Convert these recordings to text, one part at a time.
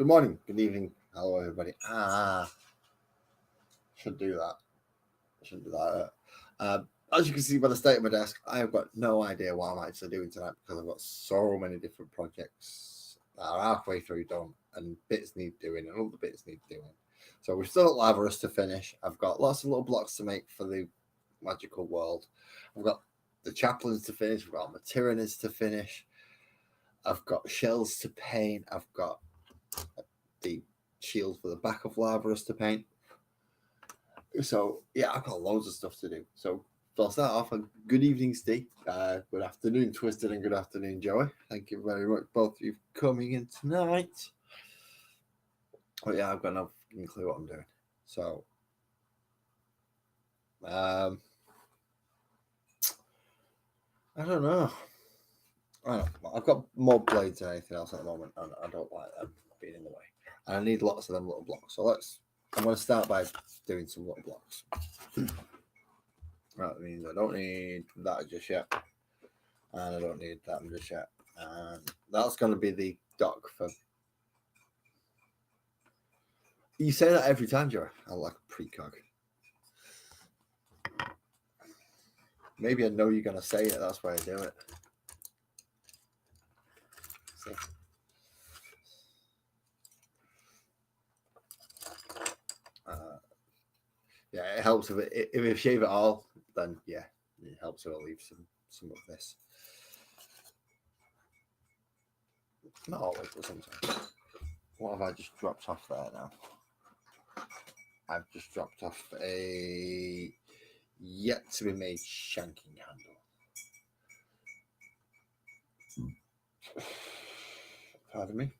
Good morning, good evening, hello everybody. Should do that. Shouldn't do that. As you can see by the state of my desk, I have got no idea what I'm actually doing tonight because I've got so many different projects that are halfway through done and bits need doing and other bits need doing. So we've still got Lazarus to finish. I've got lots of little blocks to make for the magical world. I've got the chaplains to finish. I've got my Tyranids to finish. I've got shells to paint. I've got the shield for the back of Lazarus to paint. So yeah, I've got loads of stuff to do. So I'll start off. Good evening, Steve. Good afternoon, Twisted, and good afternoon, Joey. Thank you very much, both of you, for coming in tonight. But yeah, I've got no clue what I'm doing. So I don't know. I've got more blades than anything else at the moment, and I don't like them being in the way. And I need lots of them little blocks. So I'm going to start by doing some little blocks. Right, that means I don't need that just yet. And I don't need that just yet. And that's going to be the dock for... You say that every time, Joe. I like a precog. Maybe I know you're going to say it. That's why I do it. See? Yeah, it helps if you shave it all, then yeah, it helps if I leave some of this. Not always, but sometimes. What have I just dropped off there now? I've just dropped off a yet to be made shanking handle. Pardon me.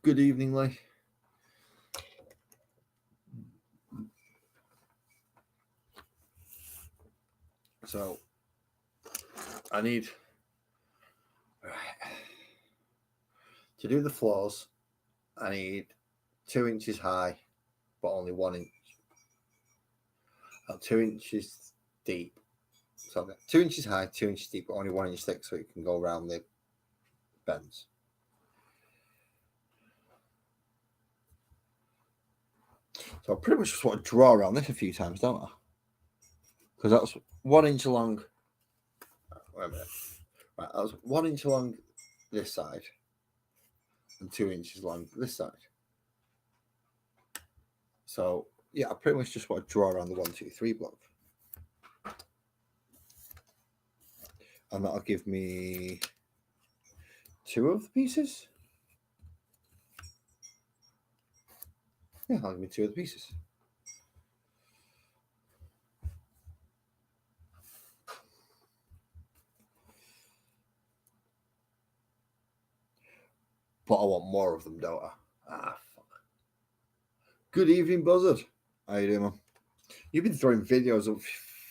Good evening, Lee. So I need to do the floors. I need 2 inches high, but only 1 inch. 2 inches deep. So 2 inches high, 2 inches deep, but only 1 inch thick, so it can go around the bends. So I pretty much just want to draw around this a few times, don't I? Because that's 1 inch along. Wait a minute. Right, that was 1 inch along this side and 2 inches along this side. So yeah, I pretty much just want to draw around the 1, 2, 3 block. And that'll give me 2 of the pieces. Yeah, that'll give me 2 of the pieces. But I want more of them, don't I? Fuck. Good evening, Buzzard. How you doing, man? You've been throwing videos of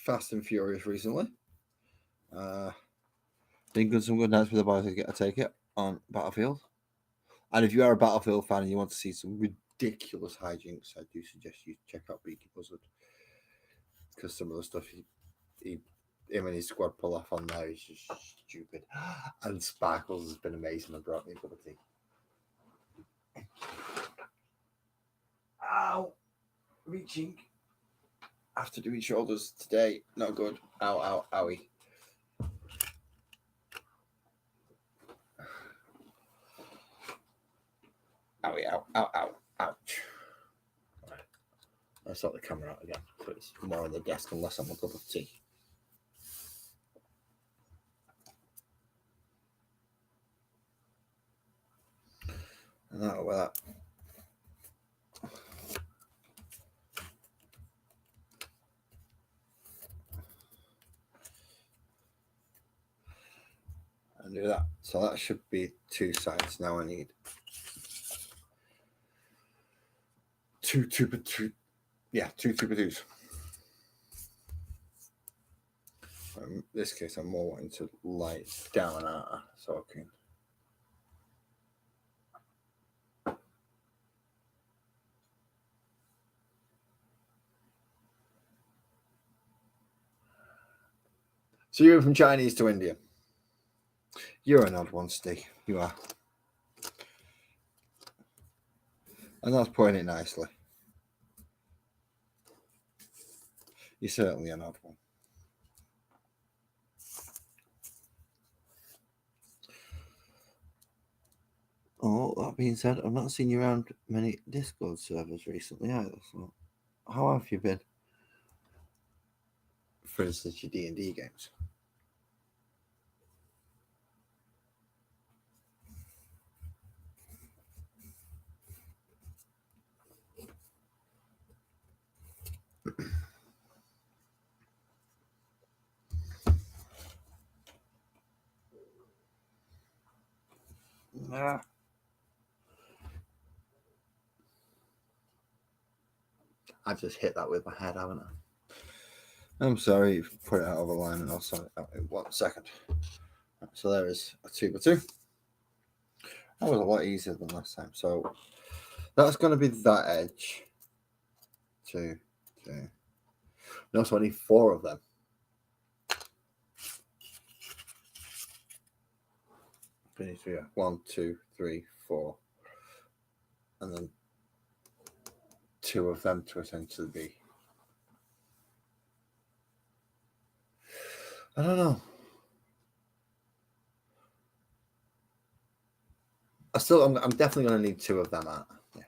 Fast and Furious recently. Been some good nights with the boys to get a take it on Battlefield. And if you are a Battlefield fan and you want to see some ridiculous hijinks, I do suggest you check out Beaky Buzzard. Because some of the stuff him and his squad pull off on there is just stupid. And Sparkles has been amazing and brought me a cup of tea. Ow! Reaching. After doing shoulders today, not good. Ow, ow, owie. Owie, ow, ow, ow, ouch. Right. I'll sort the camera out again, so it's more on the desk and less on my cup of tea. And that'll wear that. And do that. So that should be 2 sides. Now I need 2 2x2. Yeah, 2 2x2s. In this case, I'm more wanting to lie it down so I can. So you're from Chinese to India. You're an odd one, Steve. You are. And that's putting it nicely. You're certainly an odd one. Oh, that being said, I've not seen you around many Discord servers recently either. So, how have you been? For instance, your D&D games. Ah. I just hit that with my head, haven't I? I'm sorry, you've put it out of alignment. I'll sort it out in 1 second. So there is a 2x2. That was a lot easier than last time. So that's going to be that edge. 2, 2. No, so I need 4 of them. Finish 3. 1, 2, 3, 4. And then 2 of them to essentially be. I don't know. I'm definitely going to need 2 of them out. Yeah.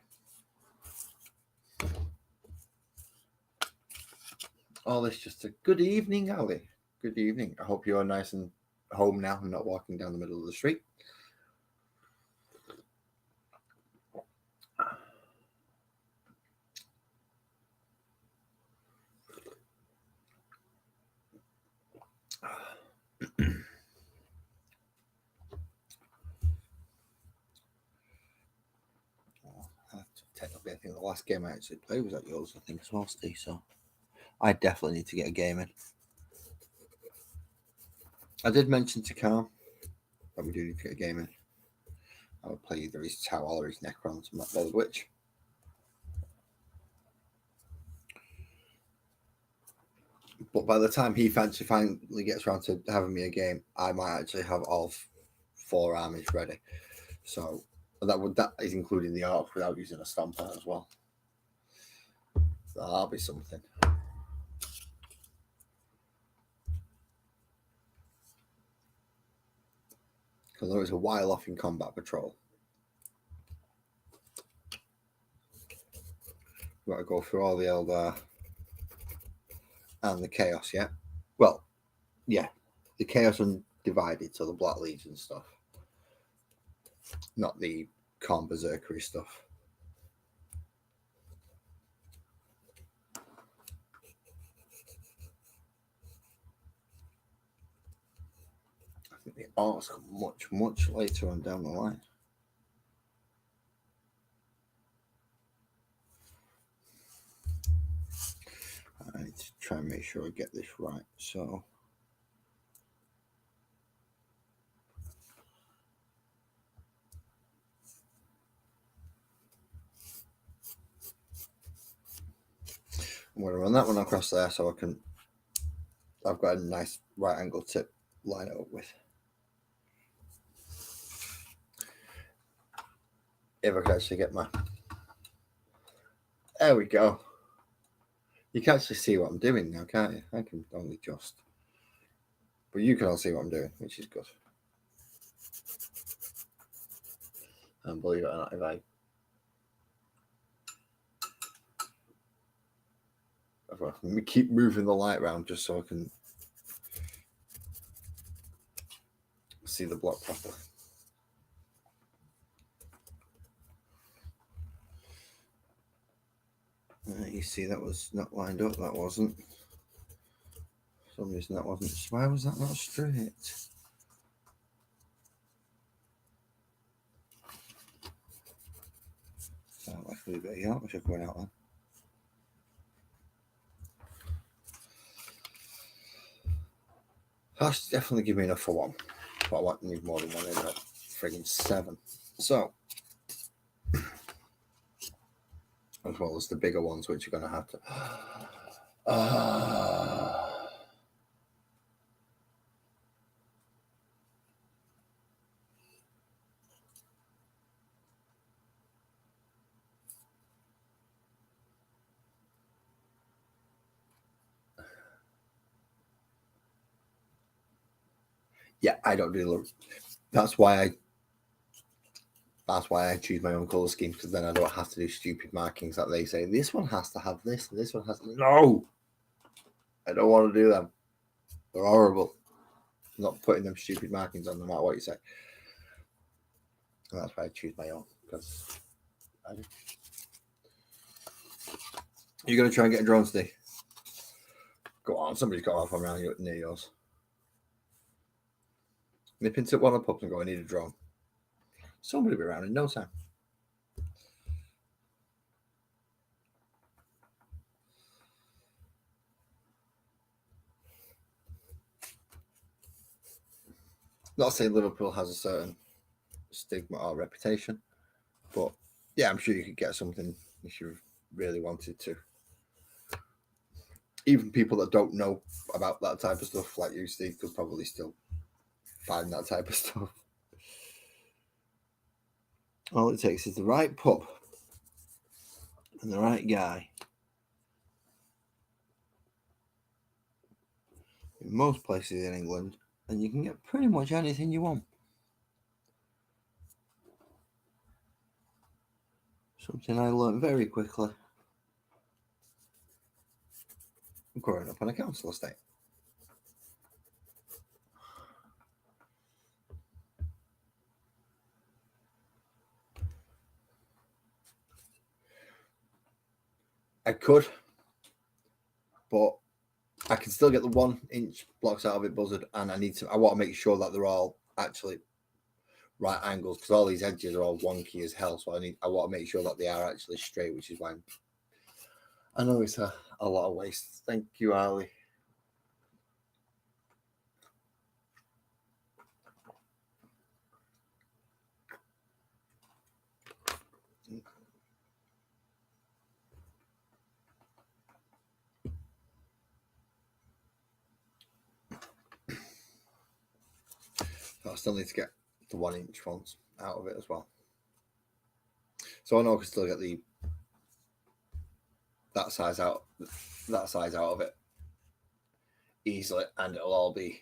All this just a good evening, Ali. Good evening. I hope you're nice and home now and not walking down the middle of the street. Technically, I think the last game I actually played was at yours, I think, as well, Steve. So I definitely need to get a game in. I did mention to Carl that we do need to get a game in. I would play either his Tau or his Necrons. I'm not bothered which. But by the time he finally gets around to having me a game, I might actually have all 4 armies ready. So that is including the Orc without using a Stomper as well. So that'll be something. Because there is a while off in combat patrol. We've got to go through all the Eldar and the Chaos, yeah? Well, yeah. The Chaos Undivided, so the Black Legion stuff. Not the Khorne Berserkery stuff. I think the Orcs come much, much later on down the line. I need to try and make sure I get this right. So I'm going to run that one across there so I've got a nice right angle to line it up with. If I can actually get my... There we go. You can actually see what I'm doing now, can't you? I can only just. But you can all see what I'm doing, which is good. And believe it or not, if I keep moving the light around just so I can see the block properly. You see, that was not lined up. That wasn't. For some reason, that wasn't. Why was that not straight? Sound like a little bit of Yorkshire going out there. That's definitely give me enough for one. But I want need more than one in it. Friggin' 7. So, as well as the bigger ones, which are going to have to. Yeah, I don't do. That's why I choose my own colour schemes, because then I don't have to do stupid markings that they say this one has to have this and this one has to. No, I don't want to do them. They're horrible. I'm not putting them stupid markings on no matter what you say. And that's why I choose my own, because you're going to try and get a drone today. Go on, somebody's got off around near yours. Nip into one of the pubs and go, I need a drone. Somebody will be around in no time. Not saying Liverpool has a certain stigma or reputation, but yeah, I'm sure you could get something if you really wanted to. Even people that don't know about that type of stuff, like you, Steve, could probably still find that type of stuff. All it takes is the right pub and the right guy. In most places in England, and you can get pretty much anything you want. Something I learned very quickly growing up on a council estate. I could, but I can still get the 1-inch blocks out of it buzzard, and I want to make sure that they're all actually right angles, because all these edges are all wonky as hell. So I want to make sure that they are actually straight, which is why I know it's a lot of waste. Thank you, Ali. I still need to get the 1-inch ones out of it as well. So I know I can still get that size out of it easily, and it'll all be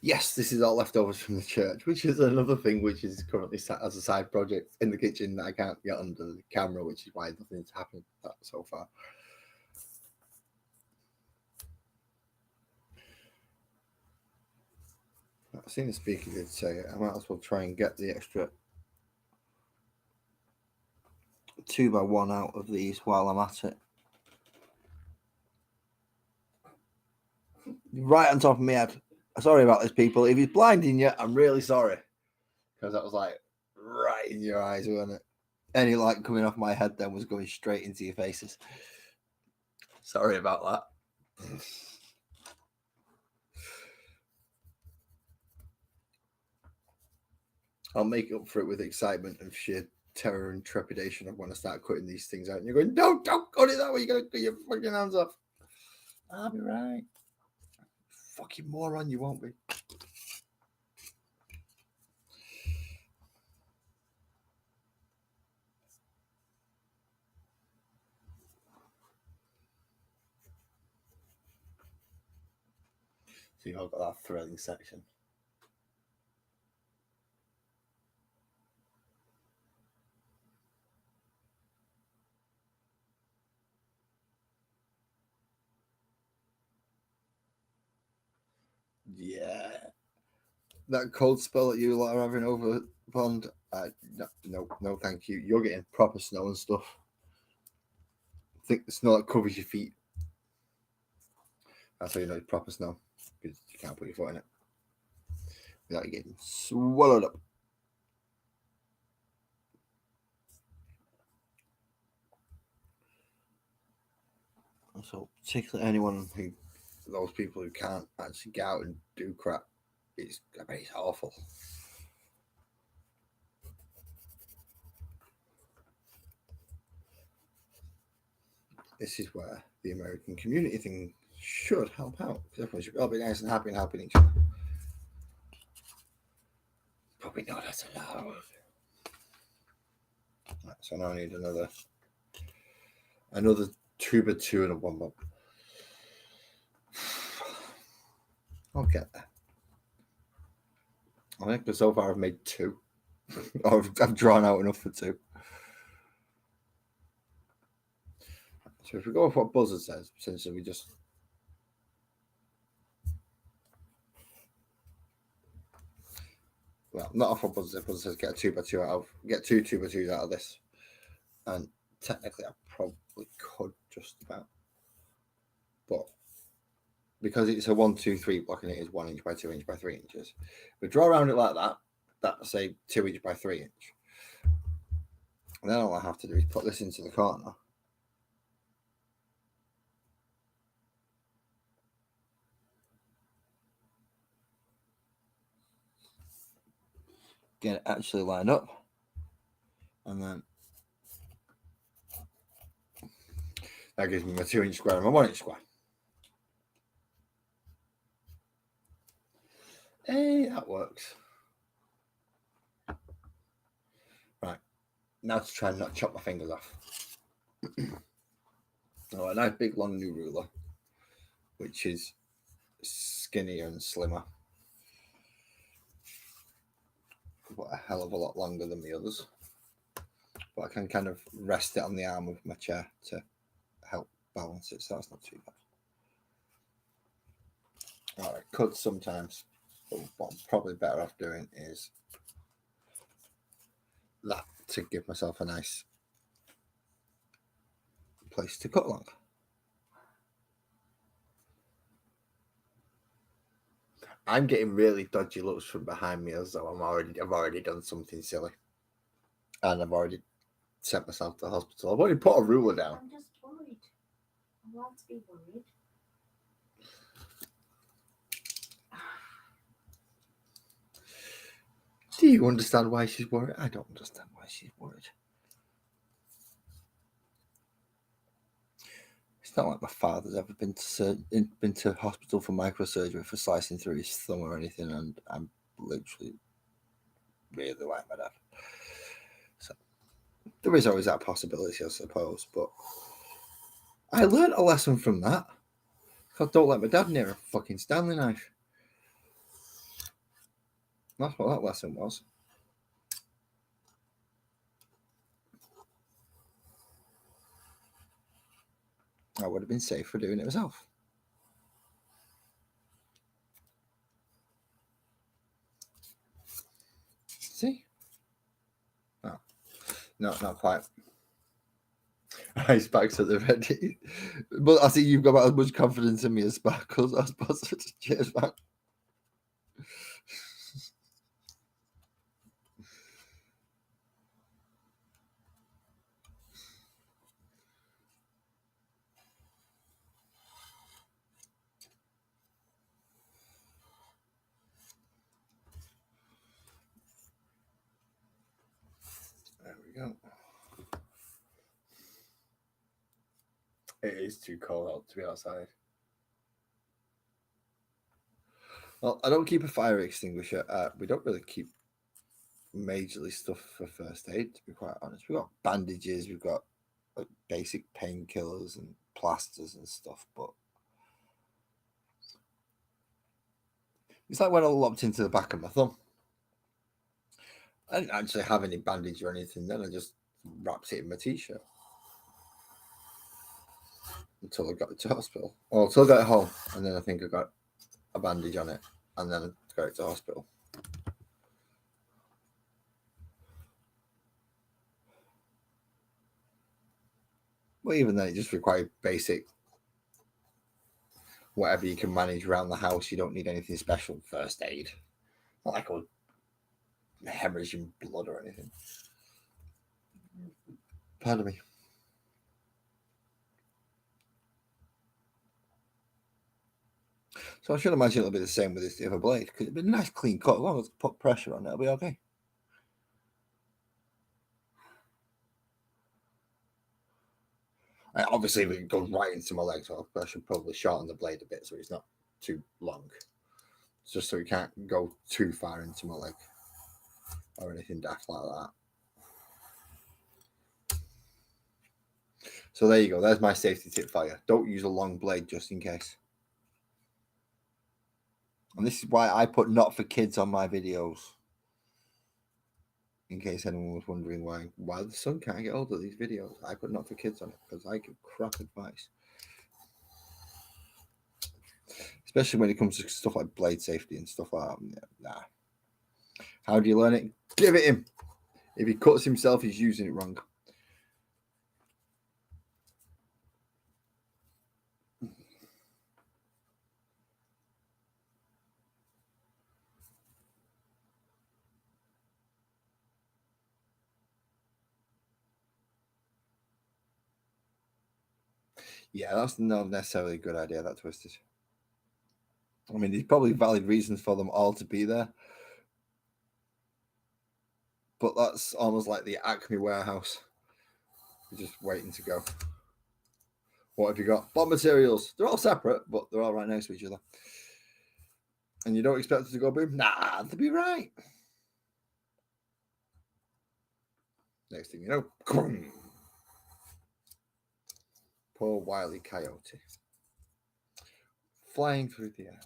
yes, this is all leftovers from the church, which is another thing which is currently sat as a side project in the kitchen that I can't get under the camera, which is why nothing's happened so far. I've seen the speaker did say I might as well try and get the extra 2x1 out of these while I'm at it. Right on top of my head. Sorry about this, people. If he's blinding you, I'm really sorry, because that was like right in your eyes, wasn't it? Any light coming off my head then was going straight into your faces. Sorry about that. I'll make up for it with excitement and sheer terror and trepidation of when I start cutting these things out. And you're going, no, don't cut it that way. You're going to cut your fucking hands off. I'll be right. Fucking moron, you won't be. So you've all got that thrilling section. Yeah. That cold spell that you lot are having over pond, no, thank you. You're getting proper snow and stuff. I think the snow that covers your feet. That's how you know it's proper snow, because you can't put your foot in it without you getting swallowed up. So particularly those people who can't actually get out and do crap, it's awful. This is where the American community thing should help out. Everyone should all be nice and happy and helping each other. Probably not as allowed. Right, so now I need another Another 2x2 and a 1 bob. I'll get there. I think so far I've made 2. Or I've drawn out enough for 2. So if we go with what Buzzer says, essentially we just... Well, not off what Buzzer says. Buzzer says get a 2x2 out of... Get 2 2x2s out of this. And technically I probably could just about. But because it's a 1, 2, 3 block and it is 1 inch by 2 inch by 3 inches, if we draw around it like that, that's say 2 inch by 3 inch. And then all I have to do is put this into the corner. Get it actually lined up. And then that gives me my 2 inch square and my 1 inch square. Hey, that works. Right. Now to try and not chop my fingers off. Oh, a nice big long new ruler, which is skinnier and slimmer, but a hell of a lot longer than the others. But I can kind of rest it on the arm of my chair to help balance it, so that's not too bad. All right, could sometimes, but what I'm probably better off doing is that to give myself a nice place to cut along. I'm getting really dodgy looks from behind me as though I've already done something silly, and I've already sent myself to the hospital. I've already put a ruler down. I'm just worried. I'm allowed to be worried. Do you understand why she's worried? I don't understand why she's worried. It's not like my father's ever been to hospital for microsurgery for slicing through his thumb or anything, and I'm literally really like my dad. So there is always that possibility, I suppose. But I learned a lesson from that. I don't let my dad near a fucking Stanley knife. That's what that lesson was. I would have been safer doing it myself. See? Oh. No, not quite. Ice packs at the ready. But I see you've got about as much confidence in me as Sparkles. I was supposed to cheers back. There we go. It is too cold out to be outside. Well, I don't keep a fire extinguisher. We don't really keep majorly stuff for first aid, to be quite honest. We've got bandages, we've got like basic painkillers and plasters and stuff, but it's like when I lopped into the back of my thumb. I didn't actually have any bandage or anything then. I just wrapped it in my t-shirt until I got it to hospital. Or until I got it home, and then I think I got a bandage on it, and then I got it to hospital. Well, even then, it just required basic, whatever you can manage around the house. You don't need anything special first aid. Not like a hemorrhaging blood or anything. Pardon me. So I should imagine it'll be the same with this other blade, because it'll be a nice clean cut. As long as I put pressure on it, it'll be okay. Obviously, if it goes right into my leg, so I should probably shorten the blade a bit so it's not too long. Just so it can't go too far into my leg or anything daft like that. So there you go. There's my safety tip for you. Don't use a long blade just in case. And this is why I put not for kids on my videos. In case anyone was wondering why the son can't get hold of these videos. I put not for kids on it because I give crap advice. Especially when it comes to stuff like blade safety and stuff like that. Nah. How do you learn it? Give it him. If he cuts himself, he's using it wrong. Yeah, that's not necessarily a good idea, that twisted. I mean, there's probably valid reasons for them all to be there. But that's almost like the Acme warehouse. You're just waiting to go. What have you got? Bond materials. They're all separate, but they're all right next to each other. And you don't expect it to go boom? Nah, they'll be right. Next thing you know, poor wily coyote. Flying through the air.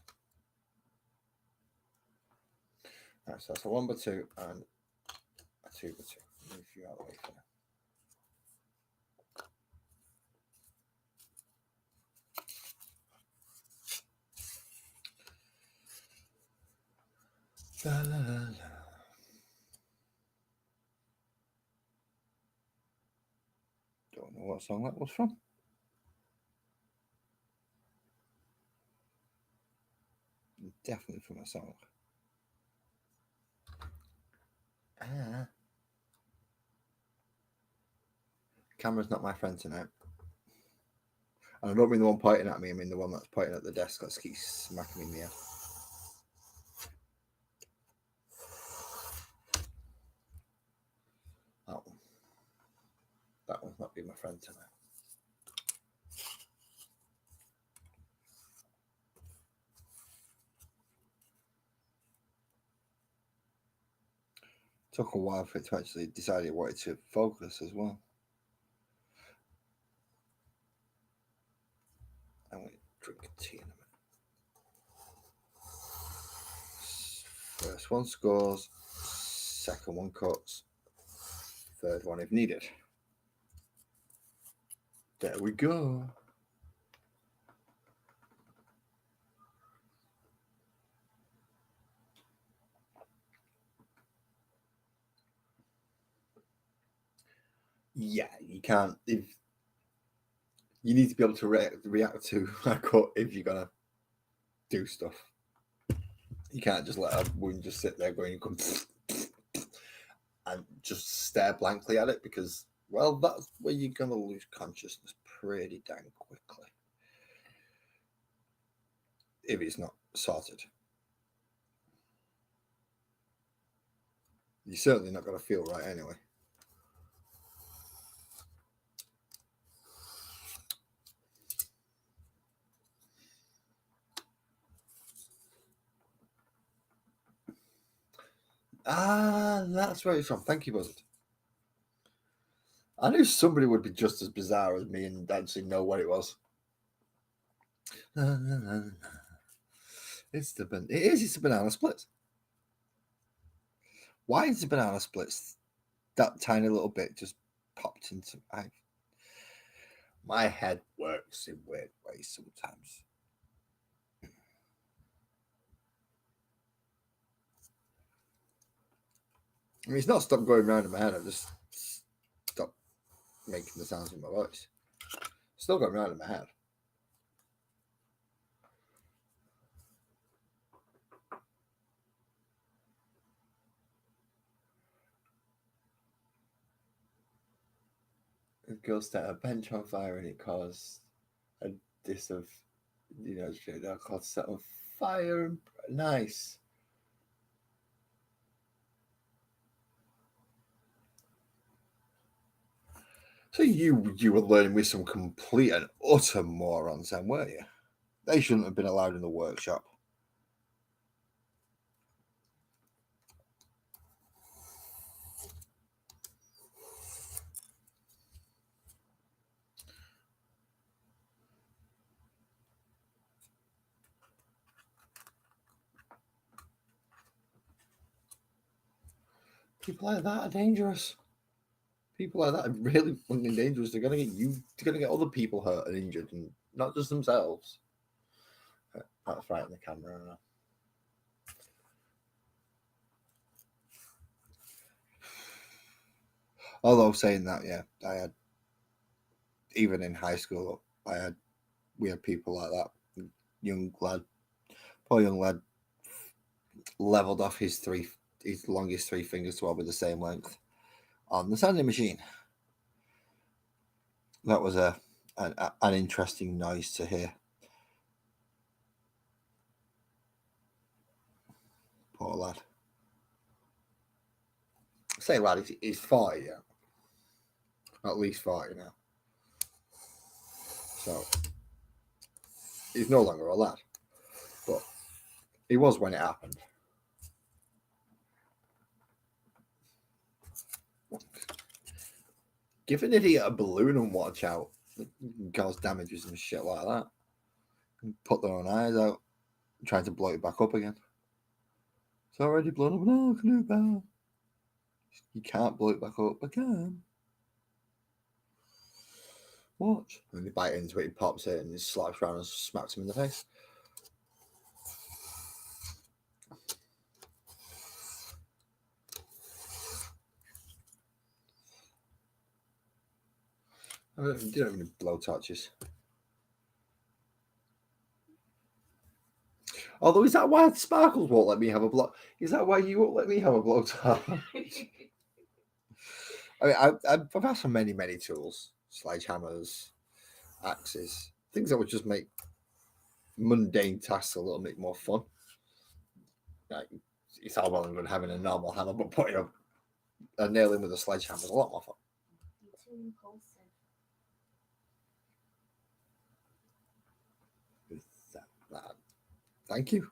Right, so that's a 1x2 and a 2x2. Move you out of the way for now. La, la, la, la. Don't know what song that was from. Definitely from a song. Camera's not my friend tonight. And I don't mean the one pointing at me, I mean the one that's pointing at the desk that keeps smacking me in the head. That one. That one's not being my friend tonight. Took a while for it to actually decide it wanted to focus as well. I'm going to drink tea in a minute. First one scores, second one cuts, third one if needed. There we go. Yeah, you can't. If you need to be able to react to a cut if you're gonna do stuff. You can't just let a wound just sit there going and just stare blankly at it because, well, that's where you're gonna lose consciousness pretty dang quickly if it's not sorted. You're certainly not gonna feel right anyway. Ah, that's where it's from. Thank you, Buzzard. I knew somebody would be just as bizarre as me and actually know what it was. It's the banana splits. Why is the banana splits that tiny little bit just popped into my head works in weird ways sometimes. I mean, it's not stopped going round in my head. I just stopped making the sounds in my voice. Still going round in my head. A girl set a bench on fire and it caused a diss of, caused set on fire. Nice. So you were learning with some complete and utter morons then, weren't you? They shouldn't have been allowed in the workshop. People like that are dangerous. People like that are really fucking dangerous. They're gonna get you. They're gonna get other people hurt and injured, and not just themselves. That's right in the camera now. Although saying that, yeah, I had even in high school, we had people like that. Poor young lad, leveled off his longest three fingers to all be the same length on the sanding machine. That was an interesting noise to hear. Poor lad. Say lad, he's 40, yeah. At least 40 now. So he's no longer a lad. But he was when it happened. Give an idiot a balloon and watch out. It can cause damages and shit like that. Put their own eyes out, trying to blow it back up again. It's already blown up. No, I can do it better. You can't blow it back up. I can. Watch. And he bites into it, he pops it, and he slaps around and smacks him in the face. You don't even need blow torches. Although, is that why Sparkles won't let me have a blow? Is that why you won't let me have a blowtorch? I mean, I've asked for many, many tools, sledgehammers, axes, things that would just make mundane tasks a little bit more fun. Like, it's all well and good having a normal hammer, but putting a nail in with a sledgehammer is a lot more fun. You're too impulsive. Thank you.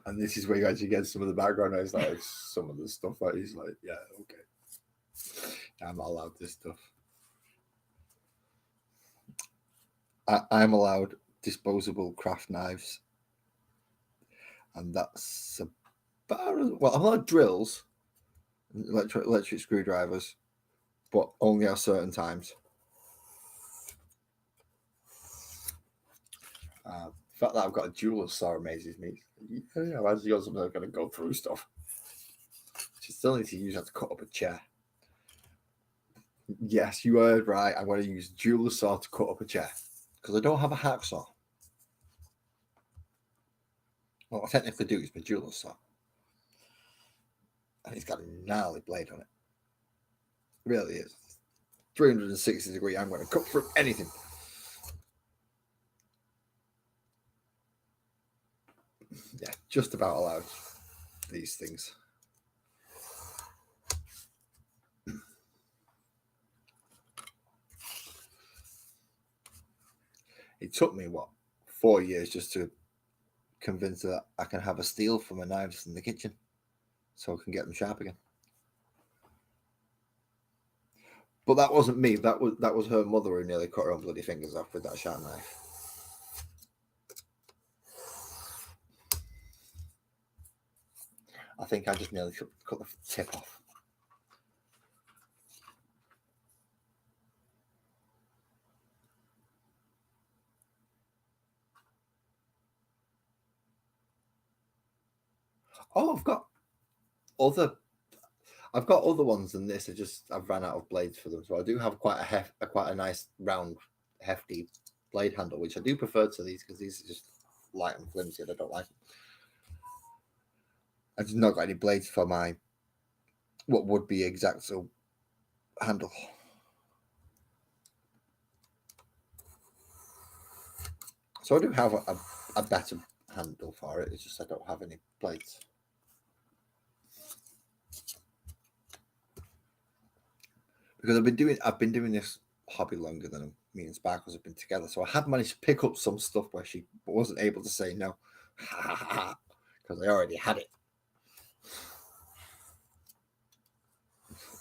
And this is where you actually get some of the background noise, like some of the stuff that he's like, yeah, okay. I'm not allowed this stuff. I'm allowed disposable craft knives. And that's about, well, I'm allowed drills, electric screwdrivers, but only at certain times. The fact that I've got a jeweler's saw amazes me. Yeah, as you're going to go through stuff. You still need to use that to cut up a chair. Yes, you heard right. I'm going to use a jeweler's saw to cut up a chair because I don't have a hacksaw. What I technically do is my jeweler's saw, and it's got a gnarly blade on it. It really is. 360-degree. I'm going to cut through anything. Yeah, just about allowed these things. It took me 4 years just to convince her that I can have a steel for my knives in the kitchen so I can get them sharp again. But that wasn't me. That was her mother who nearly cut her own bloody fingers off with that sharp knife. I think I just nearly cut the tip off. Oh, I've got other ones than this. I've ran out of blades for them, so I do have quite a nice round, hefty blade handle, which I do prefer to these because these are just light and flimsy, and I don't like them. I've just not got any blades for my what would be X-Acto handle. So I do have a better handle for it. It's just I don't have any blades. Because I've been doing this hobby longer than me and Sparkles have been together. So I have managed to pick up some stuff where she wasn't able to say no. Because I already had it.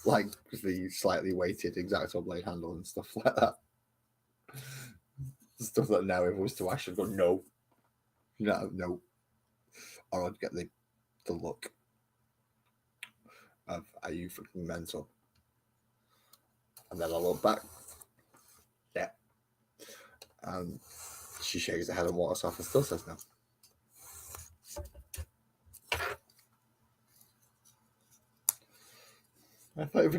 Like the slightly weighted X-Acto blade handle and stuff like that. Stuff that now if it was to actually go, no. No. Or I'd get the look of, are you freaking mental? And then I look back. Yeah. And she shakes her head and walks off and still says no. I thought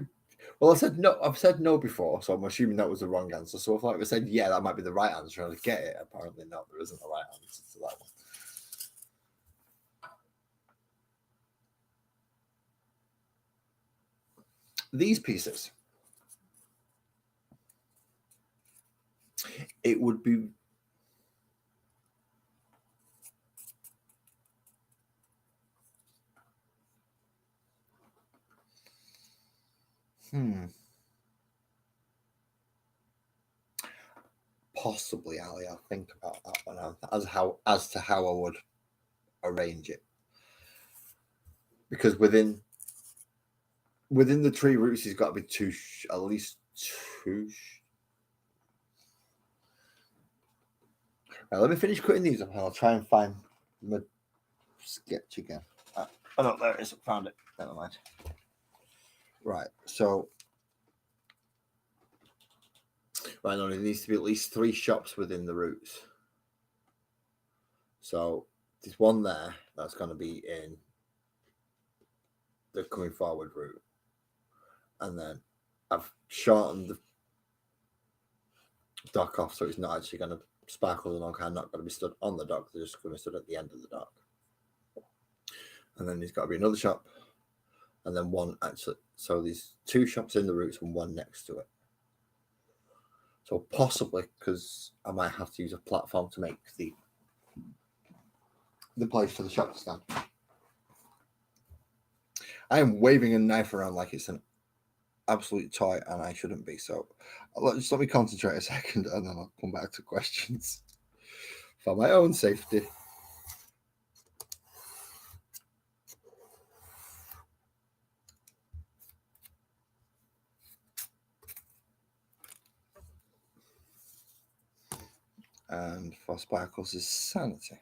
well, I said no. I've said no before, so I'm assuming that was the wrong answer. So if I said yeah, that might be the right answer, and I get it. Apparently not. There isn't a right answer to that one. These pieces, it would be possibly, Ali. I'll think about that one as to how I would arrange it, because within the tree roots, he's got to be at least two. Right, let me finish cutting these up, and I'll try and find my sketch again. Oh no, there it is. I found it. Never mind. Right, so right now there needs to be at least 3 shops within the roots. So there's one there that's going to be in the coming forward route, and then I've shortened the dock off so it's not actually going to sparkle and are not going to be stood on the dock. They're just going to be stood at the end of the dock. And then there's got to be another shop, and then one actually. So there's 2 shops in the roots and 1 next to it. So possibly, because I might have to use a platform to make the place for the shop to stand. I am waving a knife around like it's an absolute toy, and I shouldn't be. So just let me concentrate a second, and then I'll come back to questions for my own safety. And for Sparkles' sanity.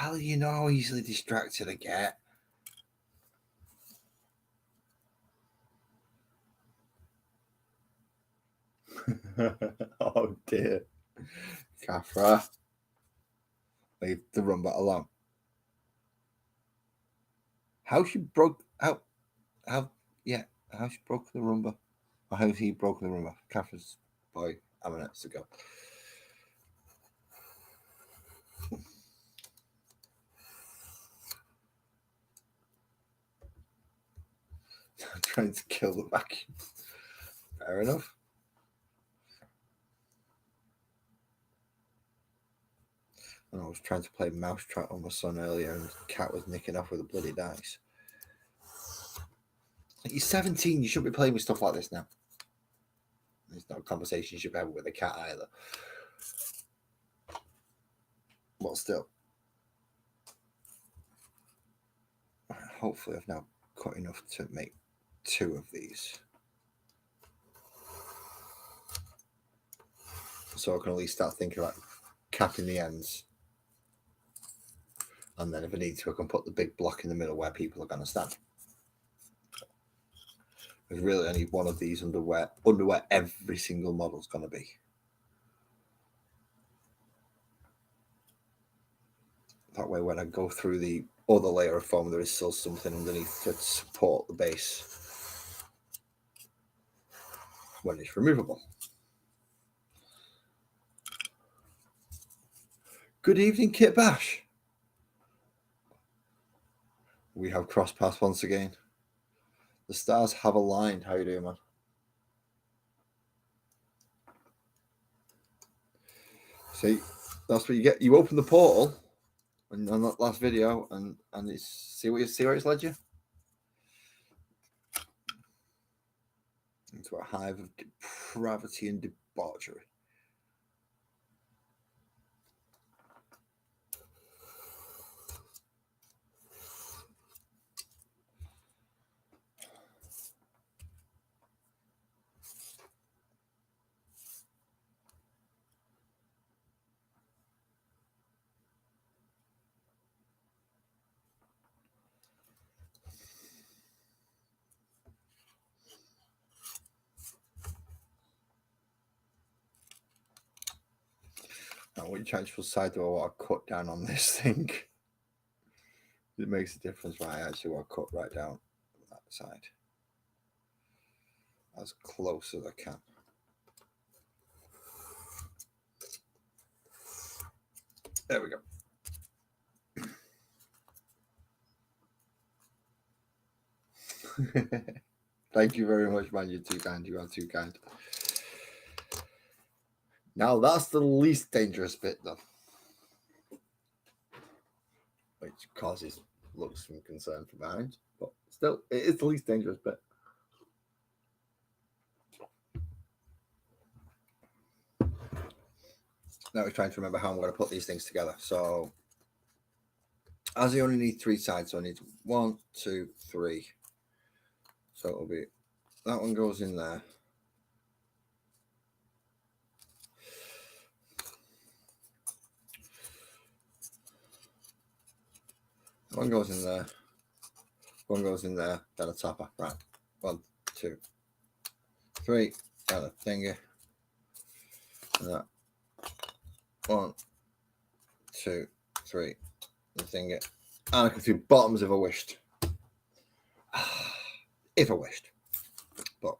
Ali, you know how easily distracted I get. Oh dear. Kafra. Leave the rumba alone. How she broke how she broke the rumba. Or how he broke the rumba. Kafra's boy a minutes ago. I'm trying to kill the vacuum. Fair enough. And I was trying to play mousetrap on my son earlier, and the cat was nicking off with a bloody dice. You're 17. You shouldn't be playing with stuff like this now. It's not a conversation you should be having with a cat either. But still. Hopefully I've now cut enough to make 2 of these. So I can at least start thinking about capping the ends. And then if I need to, I can put the big block in the middle where people are going to stand. There's really only one of these under where every single model's going to be. That way, when I go through the other layer of foam, there is still something underneath to support the base when it's removable. Good evening, Kit Bash. We have crossed paths once again. The stars have aligned. How you doing, man? See, That's what you get. You open the portal on that last video, and it's see where it's led you into a hive of depravity and debauchery. Now, which actual side do I want to cut down on this thing? It makes a difference, right? I actually want to cut right down that side as close as I can. There we go. Thank you very much, man. You're too kind. You are too kind. Now that's the least dangerous bit, though, which causes looks and concern from behind, but still, it is the least dangerous bit. Now we're trying to remember how I'm going to put these things together. So, as I only need 3 sides, so I need 1, 2, 3. So it'll be that one goes in there. One goes in there. One goes in there. Then a topper. Right. 1, 2, 3. Got a finger. And that. 1, 2, 3. The finger. And I can do bottoms if I wished. If I wished. But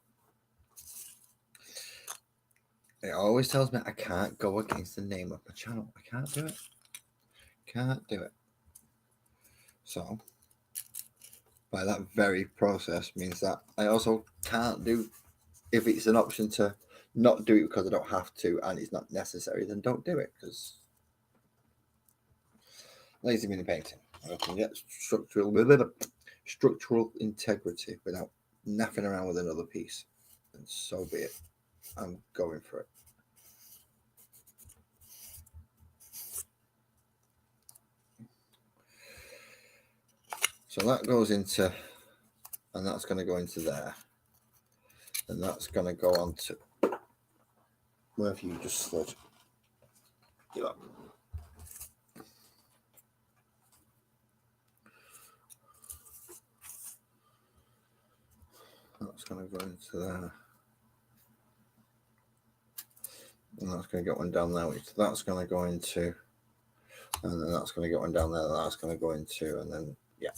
it always tells me I can't go against the name of my channel. I can't do it. Can't do it. So, by that very process means that I also can't do, if it's an option to not do it because I don't have to and it's not necessary, then don't do it, because lazy mini painting. I can get structural integrity without naffing around with another piece, and so be it. I'm going for it. So that goes into, and that's going to go into there, and that's going to go on to wherever you just slid. Yeah. That's going to go into there. And that's going to get one down there, which that's going to go into. And then that's going to get one down there, and that's going to go into, and then, yeah.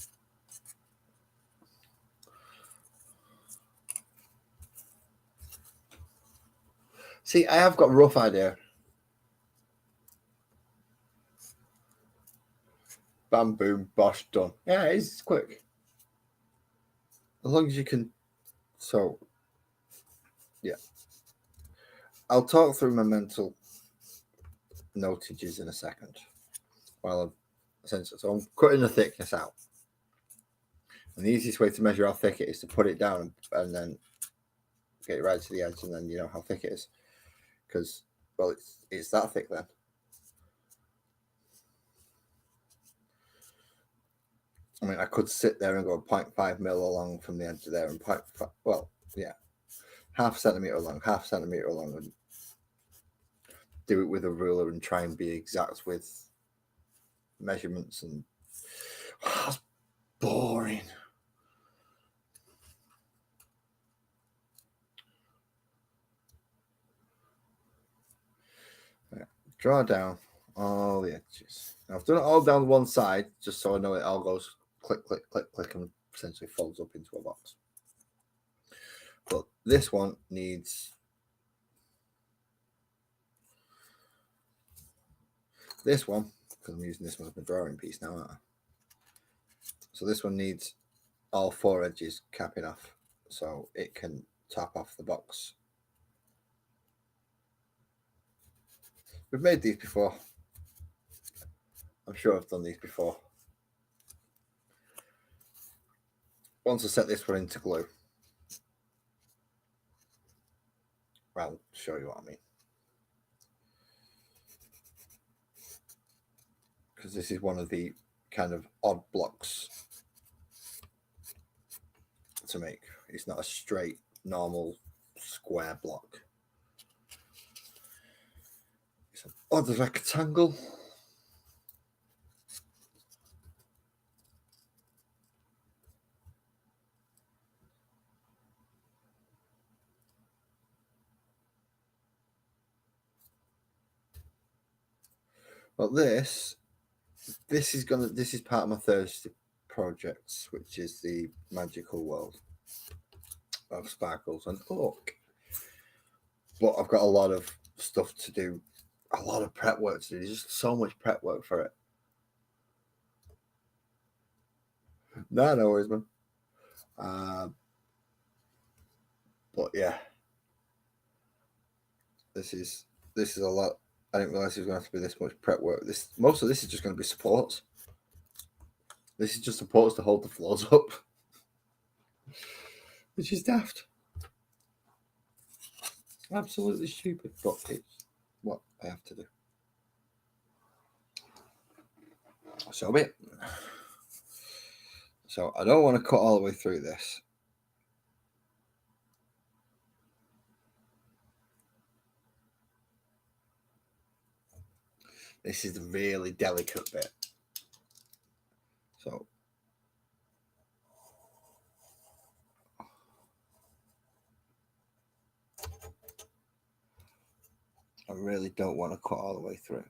See, I have got a rough idea. Bam, boom, bosh, done. Yeah, it's quick. As long as you can. So, yeah. I'll talk through my mental notages in a second. While I'm so I'm cutting the thickness out. And the easiest way to measure how thick it is to put it down and then get it right to the edge, and then you know how thick it is. Because, well, it's that thick then. I mean, I could sit there and go 0.5 mil along from the edge of there, and 0.5, well, yeah, half centimeter along, and do it with a ruler and try and be exact with measurements. And that's boring. Yeah. Draw down all the edges. Now, I've done it all down one side just so I know it all goes click, click, click, click, and essentially folds up into a box. But this one needs this one, because I'm using this one as my drawing piece now, aren't I? So this one needs all 4 edges capping off so it can top off the box. We've made these before. I'm sure I've done these before. Once I set this one into glue, I'll show you what I mean. Because this is one of the kind of odd blocks to make. It's not a straight, normal, square block. It's an odd rectangle. But this is part of my Thursday projects, which is the magical world of sparkles and oak. But I've got a lot of stuff to do, a lot of prep work to do. There's just so much prep work for it. No worries, man. But yeah, this is a lot. I didn't realize it was going to have to be this much prep work. Most of this is just going to be supports. This is just supports to hold the floors up, which is daft. Absolutely stupid, but it's what I have to do. So be it. So I don't want to cut all the way through this. This is the really delicate bit. So I really don't want to cut all the way through.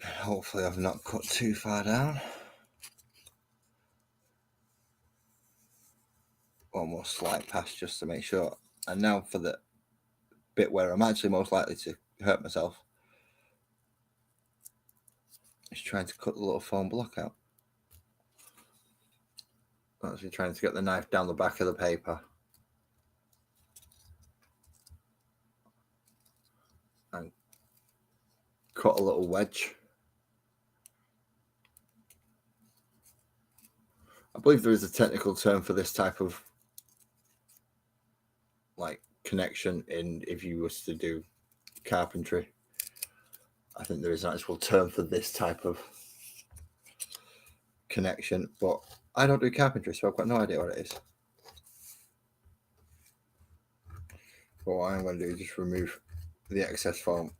Hopefully I've not cut too far down. Almost slide past just to make sure. And now for the bit where I'm actually most likely to hurt myself. Just trying to cut the little foam block out. Actually trying to get the knife down the back of the paper. And cut a little wedge. I believe there is a technical term for this type of like connection in if you was to do carpentry. I think there is an actual term for this type of connection, but I don't do carpentry, so I've got no idea what it is. But what I'm going to do is just remove the excess foam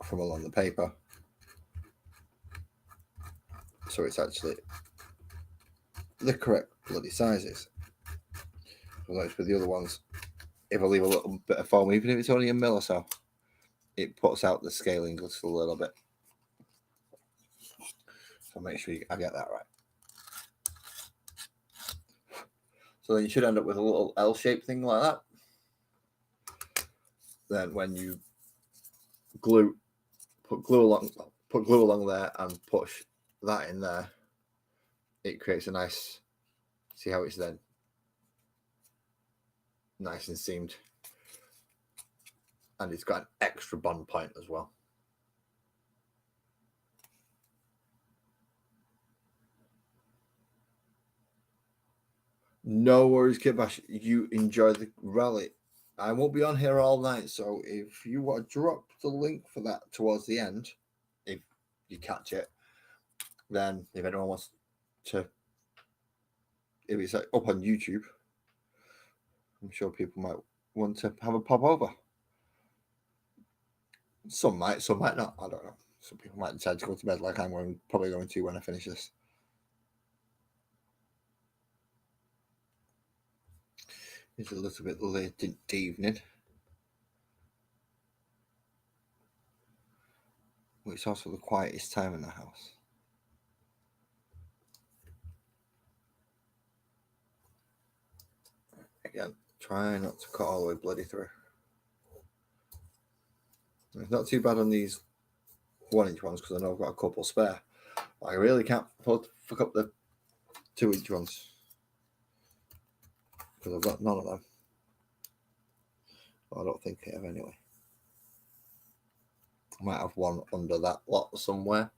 from along the paper, so it's actually the correct bloody sizes. Like with the other ones, if I leave a little bit of foam, even if it's only a mil or so, it puts out the scaling just a little bit. So make sure I get that right. So then you should end up with a little L-shaped thing like that. Then when you put glue along there and push that in there, it creates a nice, see how it's then nice and seamed. And it's got an extra bond point as well. No worries, Kitbash. You enjoy the rally. I won't be on here all night, so if you want to drop the link for that towards the end, if you catch it, then if anyone wants to, if it's like up on YouTube, I'm sure people might want to have a pop over. Some might not. I don't know. Some people might decide to go to bed like I'm probably going to when I finish this. It's a little bit late in the evening. Well, it's also the quietest time in the house. Again, try not to cut all the way bloody through. It's not too bad on these 1-inch ones because I know I've got a couple spare. I really can't afford to fuck up the 2-inch ones because I've got none of them. Well, I don't think I have anyway. I might have one under that lot somewhere.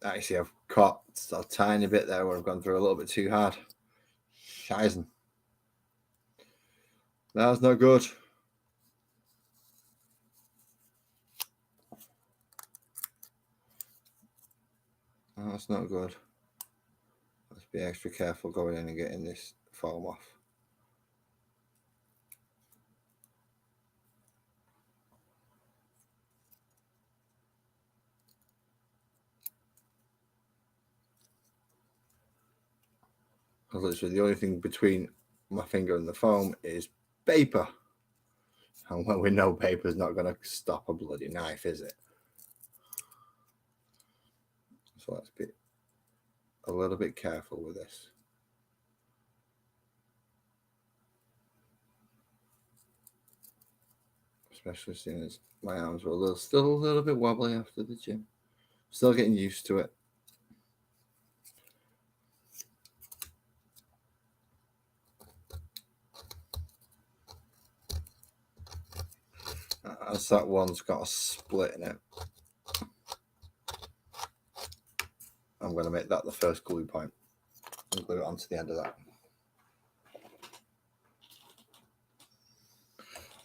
Actually, I've caught a tiny bit there where I've gone through a little bit too hard. Scheißen. That's not good. That's not good. Let's be extra careful going in and getting this foam off. Because literally the only thing between my finger and the foam is paper. And when we know paper's not going to stop a bloody knife, is it? So let's be a little bit careful with this. Especially seeing as my arms were still a little bit wobbly after the gym. Still getting used to it. As that one's got a split in it, I'm going to make that the first glue point and glue it onto the end of that.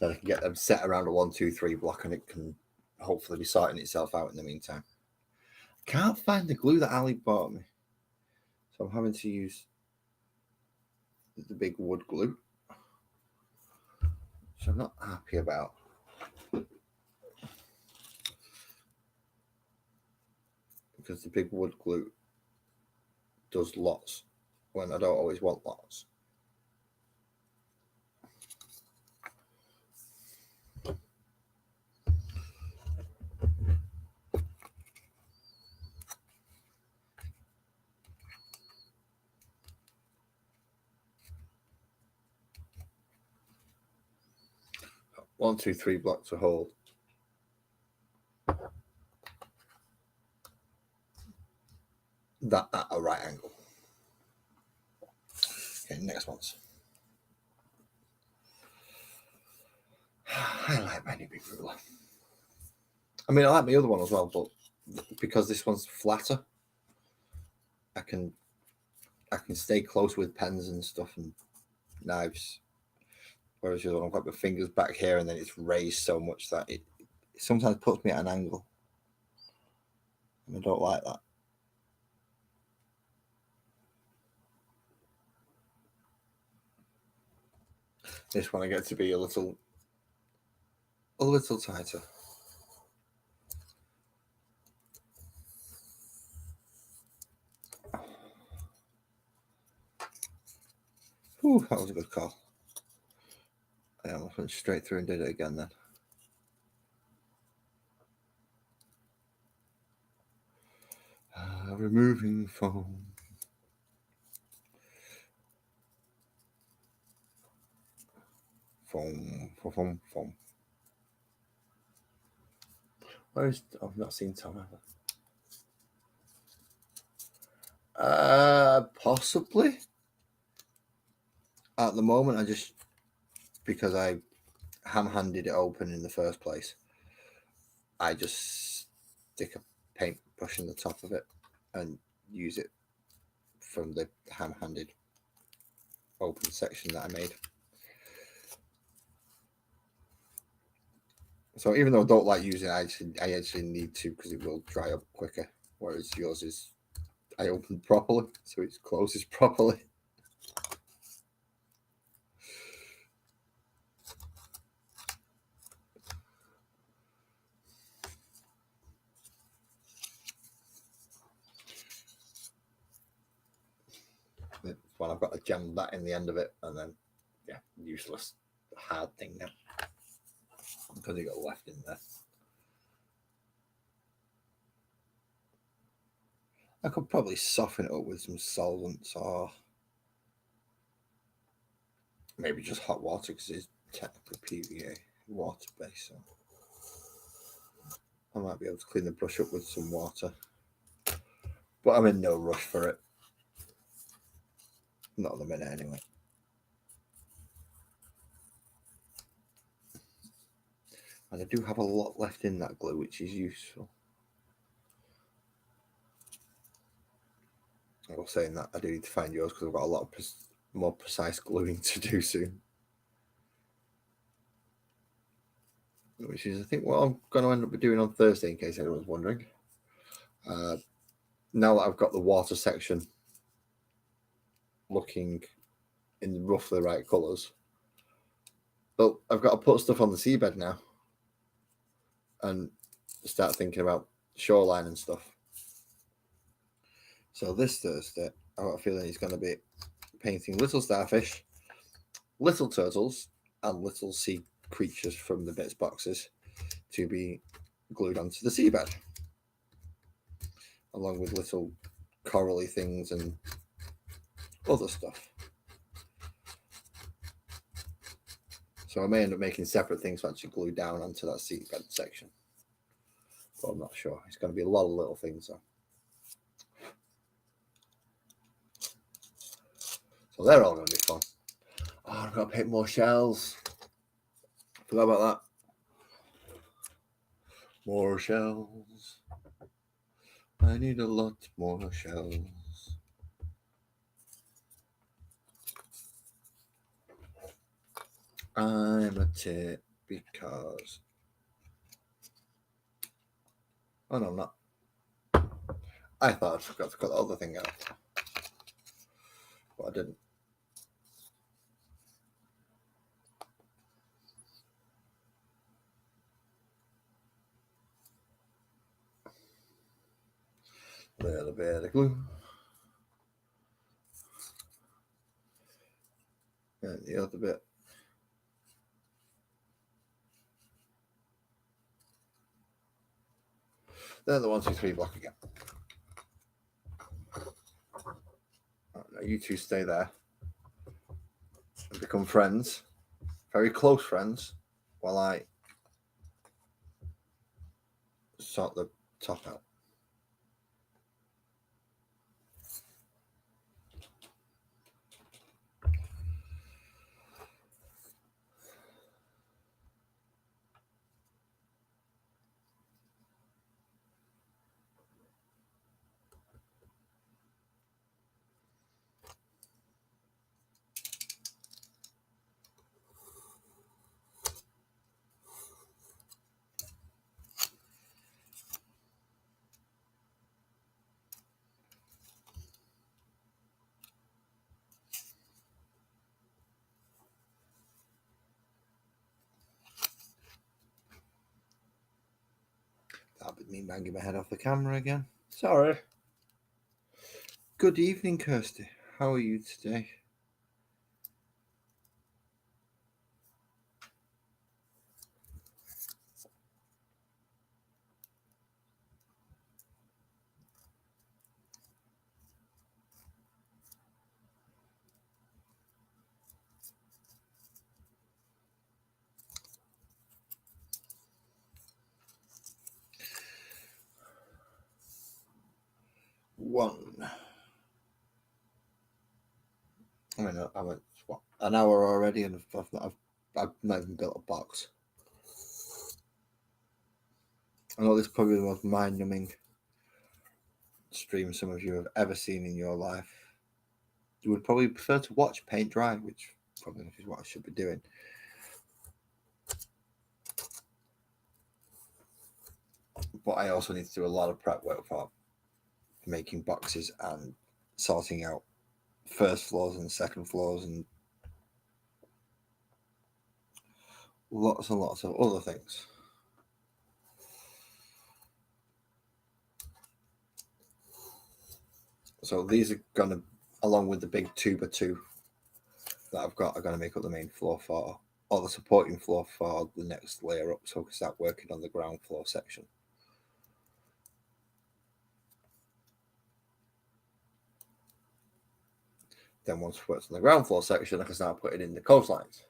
Then I can get them set around a 1, 2, 3 block and it can hopefully be sorting itself out in the meantime. Can't find the glue that Ali bought me. So I'm having to use the big wood glue, which I'm not happy about. Because the big wood glue does lots when I don't always want lots. One, 2, 3 blocks to hold. That at a right angle. Okay, next ones. I like my new big ruler. I mean, I like my other one as well, but because this one's flatter, I can stay close with pens and stuff and knives. Whereas the other one, I've got my fingers back here and then it's raised so much that it sometimes puts me at an angle. And I don't like that. This one I get to be a little tighter. Whew, that was a good call. I almost went straight through and did it again then. Removing foam. Foam. Where's I've not seen Tom ever. Possibly. At the moment, I just because I ham-handed it open in the first place, I just stick a paintbrush in the top of it and use it from the ham-handed open section that I made. So even though I don't like using it, I actually need to because it will dry up quicker. Whereas yours is, I opened properly, so it closes properly. Well, I've got to jam that in the end of it, and then yeah, useless hard thing now because it got left in there. I could probably soften it up with some solvents or maybe just hot water because it's technically PVA water based. So I might be able to clean the brush up with some water. But I'm in no rush for it. Not at the minute anyway. And I do have a lot left in that glue, which is useful. I was saying that I do need to find yours because I've got a lot of more precise gluing to do soon. Which is, I think, what I'm going to end up doing on Thursday, in case anyone's wondering. Now that I've got the water section looking in roughly the right colours, but I've got to put stuff on the seabed now and start thinking about shoreline and stuff. So this Thursday, I've got a feeling he's going to be painting little starfish, little turtles, and little sea creatures from the bits boxes to be glued onto the seabed, along with little corally things and other stuff. So I may end up making separate things to actually glue down onto that seabed section. But I'm not sure. It's going to be a lot of little things though. So they're all going to be fun. Oh, I've got to paint more shells. Forgot about that. More shells. I need a lot more shells. I'm a tit because... Oh no, I'm not. I thought I forgot to cut the other thing out. But I didn't. A little bit of glue. And the other bit. Then the 1, 2, 3 block again. Now you two stay there and become friends, very close friends, while I sort the top out. That'll be me banging my head off the camera again. Sorry. Good evening, Kirsty. How are you today? One. I mean, I'm at what, an hour already, and I've not even built a box. I know this is probably the most mind-numbing stream some of you have ever seen in your life. You would probably prefer to watch paint dry, which probably is what I should be doing. But I also need to do a lot of prep work for making boxes and sorting out first floors and second floors and lots and lots of other things. So these are going to, along with the big 2x2 that I've got, are going to make up the main floor for, or the supporting floor for the next layer up, so we can start working on the ground floor section. Then once it works on the ground floor section, I can start putting in the coastlines.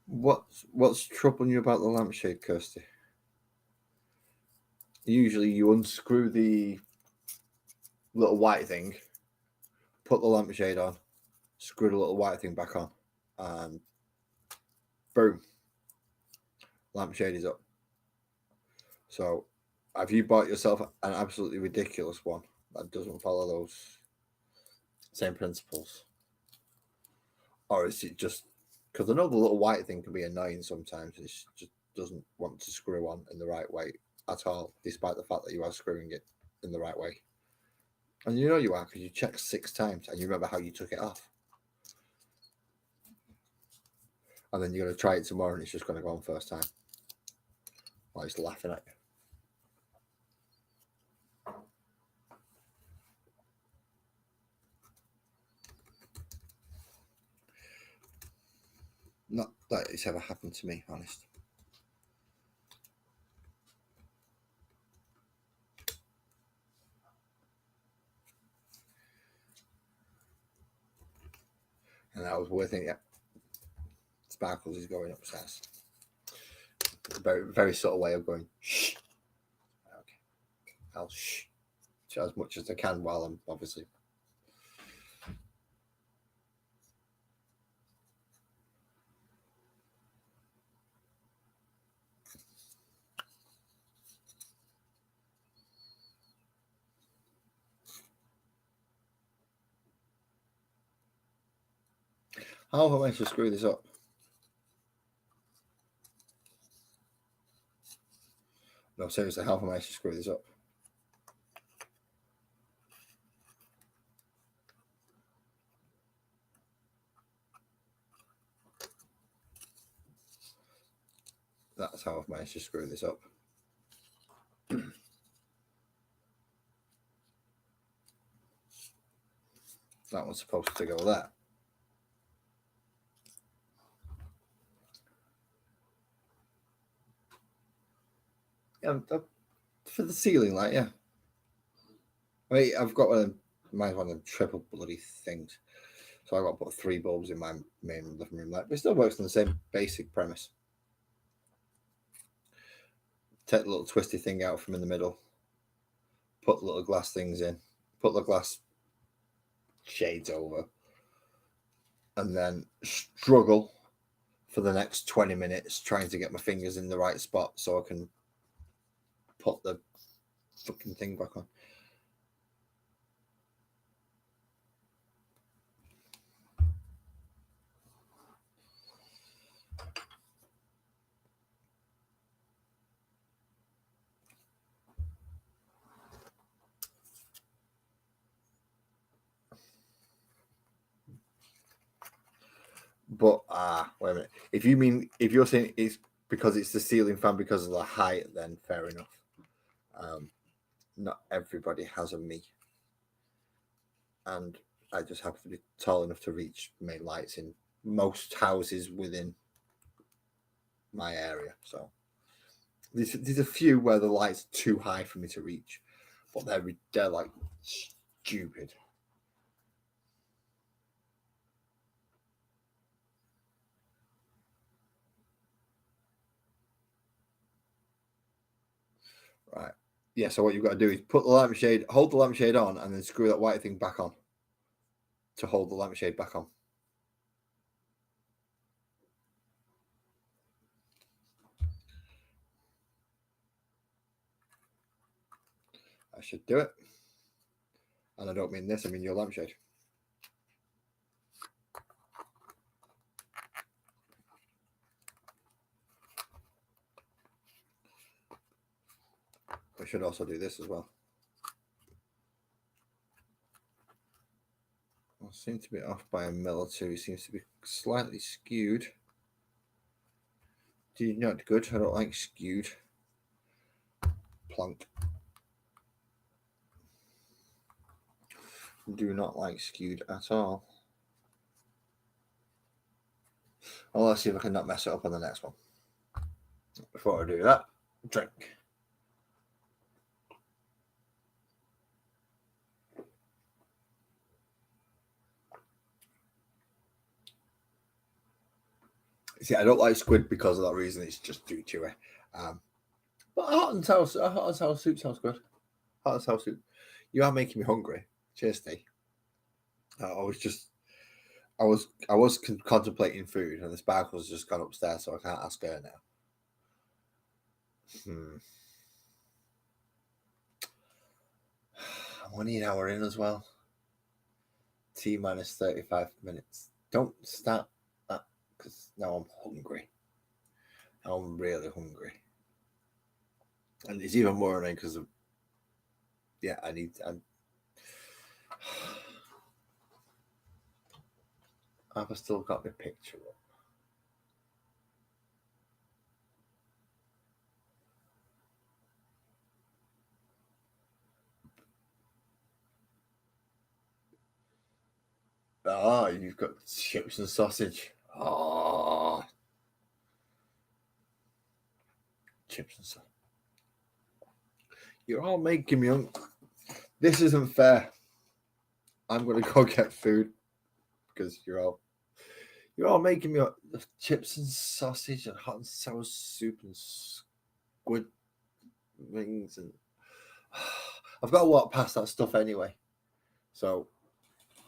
What's troubling you about the lampshade, Kirsty? Usually you unscrew the little white thing, put the lampshade on, screw the little white thing back on, and boom, lampshade is up. So have you bought yourself an absolutely ridiculous one that doesn't follow those same principles? Or is it just because I know the little white thing can be annoying sometimes, it just doesn't want to screw on in the right way at all, despite the fact that you are screwing it in the right way. And you know you are because you checked 6 times and you remember how you took it off. And then you're going to try it tomorrow and it's just going to go on first time. While he's laughing at you. Not that it's ever happened to me, honest. And I was worth it, yeah. Sparkles is going upstairs. A very, very subtle way of going, shh. Okay. I'll shh as much as I can while I'm obviously. How am I to screw this up? No, seriously, how am I to screw this up? That's how I've managed to screw this up. That was supposed to go there. Yeah, for the ceiling light, yeah. I mean, I've got mine's one of them triple bloody things. So I've got to put 3 bulbs in my main living room light. But it still works on the same basic premise. Take the little twisty thing out from in the middle. Put the little glass things in. Put the glass shades over. And then struggle for the next 20 minutes trying to get my fingers in the right spot so I can put the fucking thing back on. But wait a minute. If you're saying it's because it's the ceiling fan because of the height, then fair enough. Not everybody has a me, and I just have to be tall enough to reach main lights in most houses within my area. So there's a few where the lights are too high for me to reach, but they're like stupid. Right. Yeah, so what you've got to do is put the lampshade, hold the lampshade on, and then screw that white thing back on to hold the lampshade back on. I should do it. And I don't mean this, I mean your lampshade. I should also do this as well. I seem to be off by a mil or two. It seems to be slightly skewed. Not good. I don't like skewed. Plonk. Do not like skewed at all. Well, let's see if I can not mess it up on the next one. Before I do that, drink. See, I don't like squid because of that reason. It's just too chewy. But hot and sour soup sounds good. Hot and sour soup. You are making me hungry. Cheers, Steve. I was contemplating food, and the sparkle's just gone upstairs, so I can't ask her now. I'm only an hour in as well. T minus 35 minutes. Don't start that because now I'm hungry. I'm really hungry, and it's even more annoying because of I've still got my picture up. Ah, you've got chips and sausage. Ah, chips and sausage. You're all making me hungry. This isn't fair. I'm gonna go get food because you're all making me chips and sausage and hot and sour soup and squid wings, and I've got to walk past that stuff anyway. So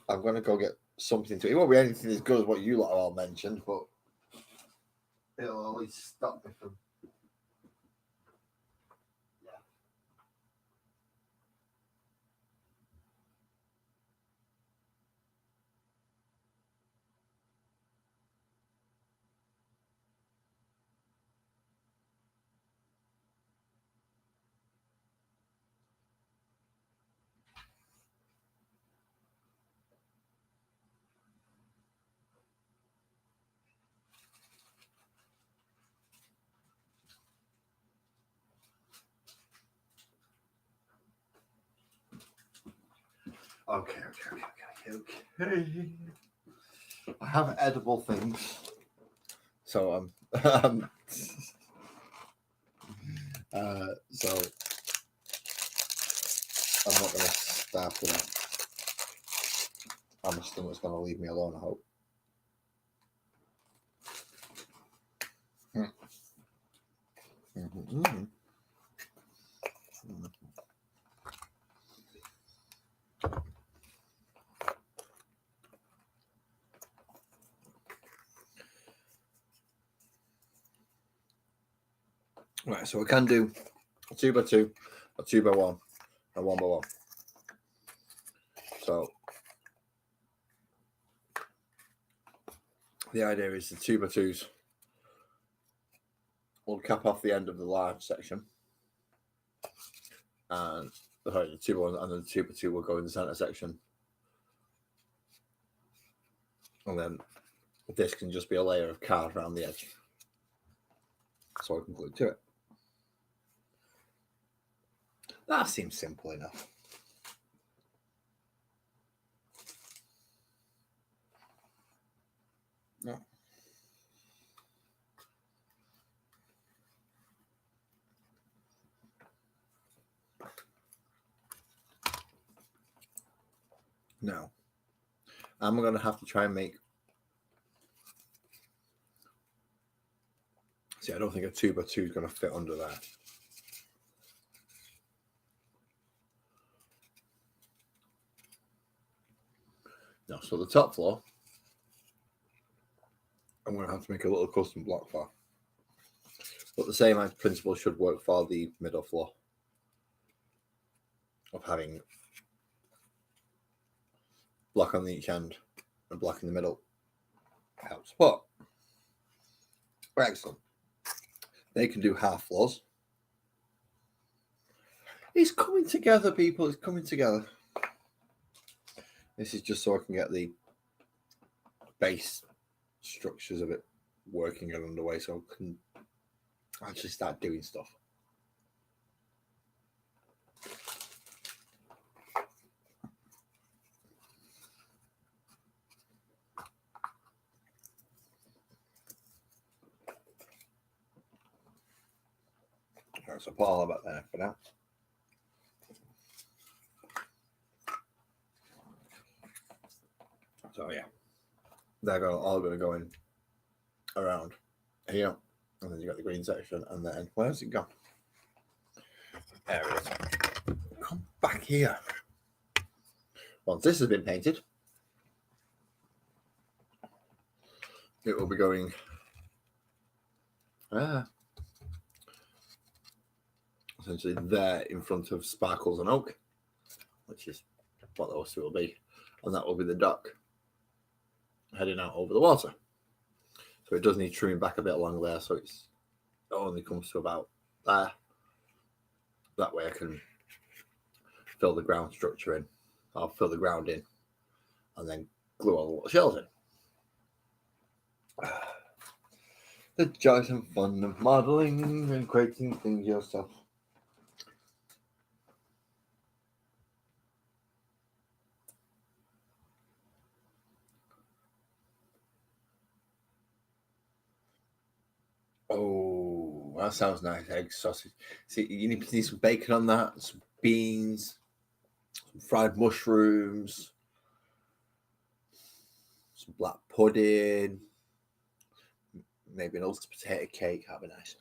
I'm gonna go get something to eat. It won't be anything as good as what you lot have all mentioned, but it'll always stop me from. Okay. I have edible things, so so I'm not gonna start with that. I'm still just gonna leave me alone. I hope. Right, so we can do a 2x2, a 2x1, and 1x1. So the idea is the 2x2s will cap off the end of the large section, and the 2x1 and the 2x2 will go in the center section, and then this can just be a layer of card around the edge. So I can glue to it. That seems simple enough. No. No. I'm going to have to try and make. See, I don't think a 2x2 is going to fit under that. No, so the top floor, I'm going to have to make a little custom block for. But the same principle should work for the middle floor of having block on each end and block in the middle. Helps. But excellent. They can do half floors. It's coming together, people. It's coming together. This is just so I can get the base structures of it working and underway so I can actually start doing stuff. Right, so put all that there for now. So yeah, they're all going to go in around here, and then you got the green section, and then where's it gone? There it is. Come back here. Once this has been painted, it will be going essentially there in front of Sparkles and Oak, which is what those two will be, and that will be the dock heading out over the water. So it does need trimming back a bit along there, so it only comes to about there. That way I can fill the ground structure in. I'll fill the ground in and then glue all the little shells in. The joys and fun of modelling and creating things yourself. Oh, that sounds nice. Egg sausage. See, you need to need some bacon on that, some beans, some fried mushrooms, some black pudding, maybe an Ulster potato cake. That'd be nice.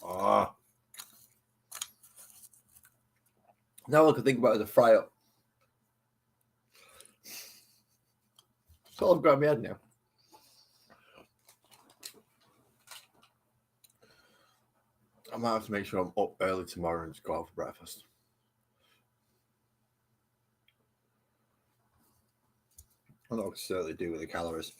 Ah. Now all I can think about is a fry up. That's all I've got in my head now. I might have to make sure I'm up early tomorrow and just go out for breakfast. I know I can certainly do with the calories.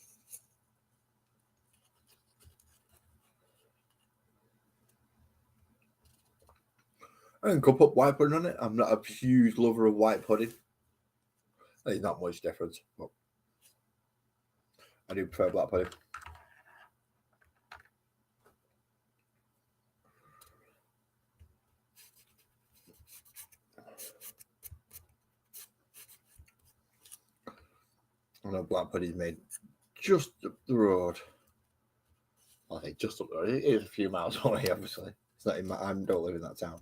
I can put white pudding on it. I'm not a huge lover of white pudding. There's not much difference, but I do prefer black pudding. I know black pudding is made just up the road. I say just up the road. It is a few miles away, obviously. It's not in my, I don't live in that town.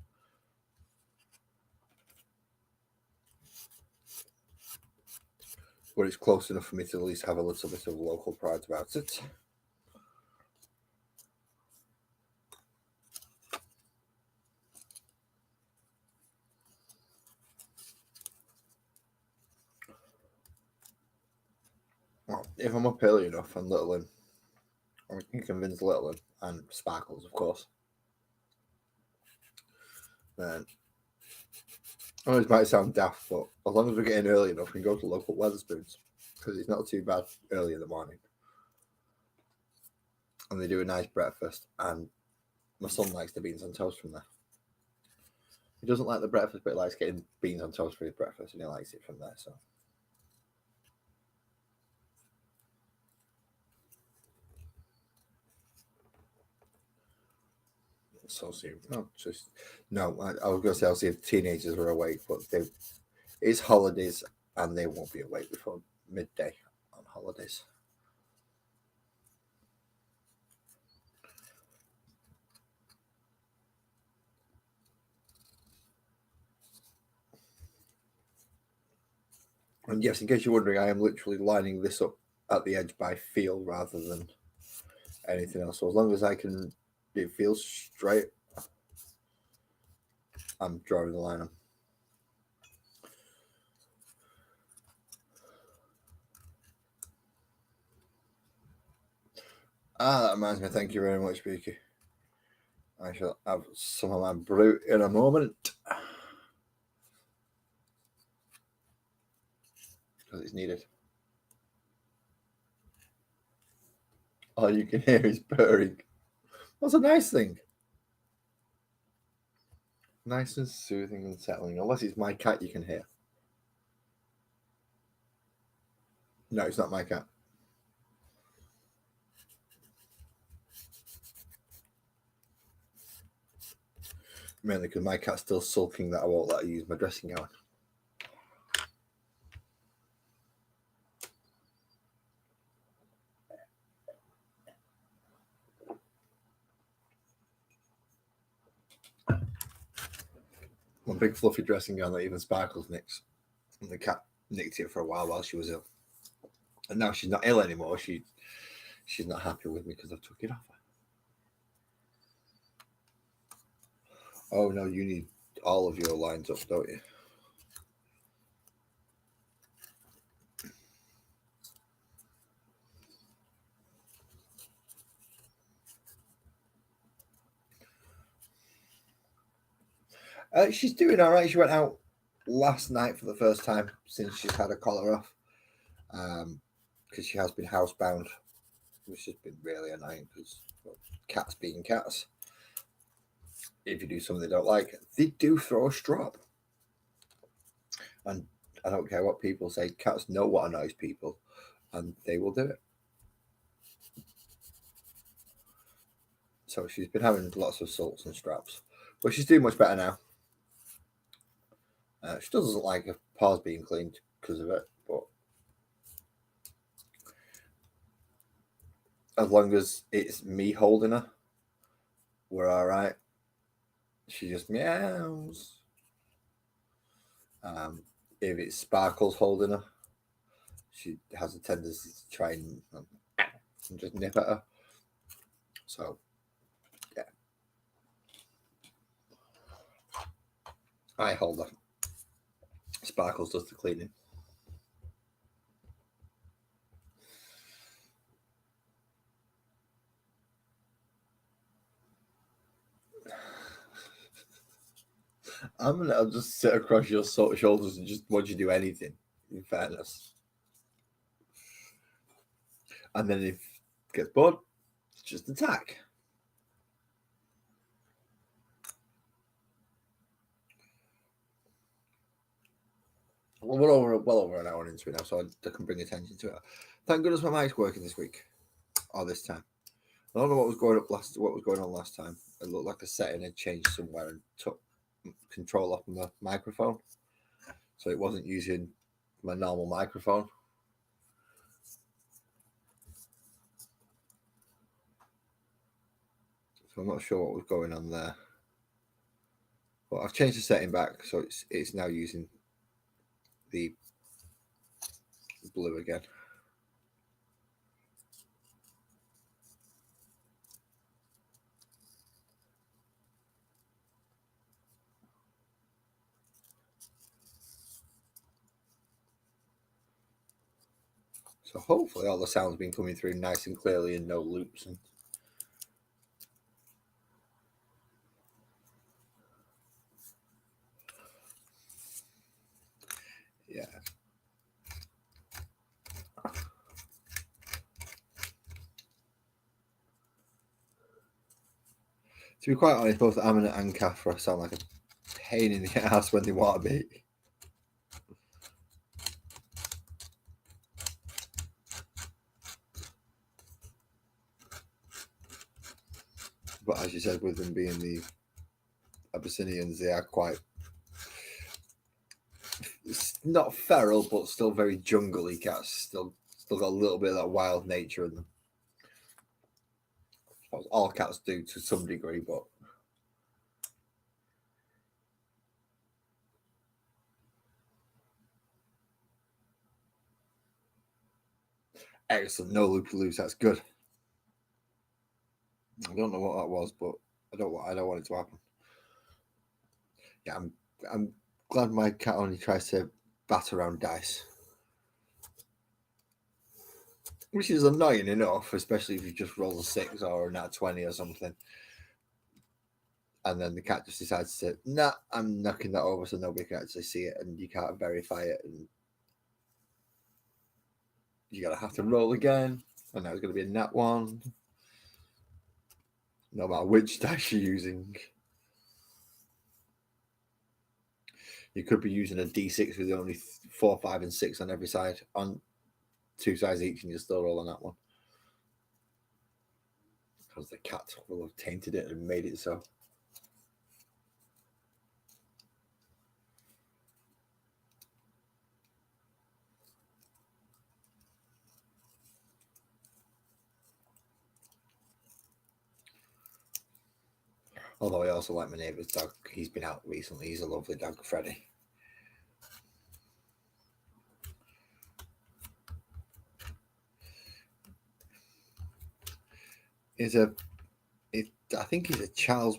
But it's close enough for me to at least have a little bit of local pride about it. Well, if I'm up early enough and Little I can convince Little and Sparkles, of course, then I know this might sound daft, but as long as we're getting early enough, we can go to local Weatherspoons because it's not too bad early in the morning. And they do a nice breakfast, and my son likes the beans on toast from there. He doesn't like the breakfast, but he likes getting beans on toast for his breakfast, and he likes it from there. So soon. I was going to say I'll see if teenagers are awake, but it's holidays, and they won't be awake before midday on holidays. And yes, in case you're wondering, I am literally lining this up at the edge by feel rather than anything else. So as long as it feels straight, I'm drawing the line on. That reminds me. Thank you very much, Beaky. I shall have some of my brew in a moment. Because it's needed. All you can hear is purring. That's a nice thing. Nice and soothing and settling. Unless it's my cat you can hear. No, it's not my cat. Mainly because my cat's still sulking that I won't let her use my dressing gown. My big fluffy dressing gown that even Sparkles nicks. And the cat nicked it for a while she was ill. And now she's not ill anymore. She's not happy with me because I took it off her. Oh no, you need all of your lines up, don't you? She's doing all right. She went out last night for the first time since she's had a collar off, because she has been housebound, which has been really annoying because cats being cats. If you do something they don't like, they do throw a strop. And I don't care what people say, cats know what annoys people and they will do it. So she's been having lots of salts and straps, but she's doing much better now. She doesn't like her paws being cleaned because of it, but as long as it's me holding her, we're all right. She just meows. If it's Sparkles holding her, she has a tendency to try and just nip at her. So, yeah. I hold her. Sparkles does the cleaning. I'll just sit across your shoulders and just watch you do anything, in fairness. And then if it gets bored, just attack. Well, we're well over an hour into it now, so I can bring attention to it. Thank goodness my mic's working this week, or this time. I don't know what was going on last time. It looked like a setting had changed somewhere and took control off my microphone, so it wasn't using my normal microphone. So I'm not sure what was going on there. But I've changed the setting back, so it's now using the blue again. So hopefully all the sound's been coming through nice and clearly and no loops. And yeah. To be quite honest, both Amina and Kafra sound like a pain in the ass when they want to be. But as you said, with them being the Abyssinians, they are quite, it's not feral, but still very jungly cats. Still got a little bit of that wild nature in them. All cats do to some degree, but excellent. No loopy loose. That's good. I don't know what that was, but I don't want it to happen. Yeah, I'm glad my cat only tries to bat around dice, which is annoying enough, especially if you just roll a 6 or a nat 20 or something, and then the cat just decides to, nah, I'm knocking that over so nobody can actually see it, and you can't verify it, and you're gonna have to roll again, and now it's gonna be a nat 1, no matter which dice you're using. You could be using a d6 with only 4, 5, and 6 on every side, on 2 sides each, and you're still rolling that one. Because the cat will have tainted it and made it so. Although I also like my neighbour's dog. He's been out recently. He's a lovely dog, Freddie. I think he's a Charles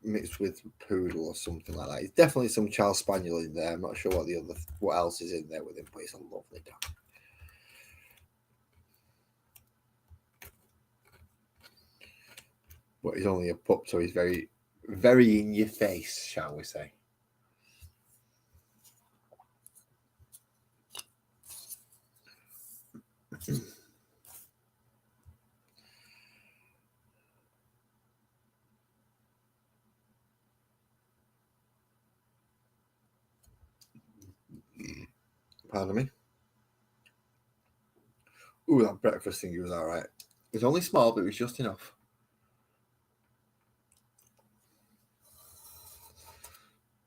mixed with poodle or something like that. He's definitely some Charles Spaniel in there. I'm not sure what else is in there with him, but he's a lovely dog. But he's only a pup, so he's very, very in your face, shall we say. Pardon me. Ooh, that breakfast thing was all right. It was only small, but it was just enough.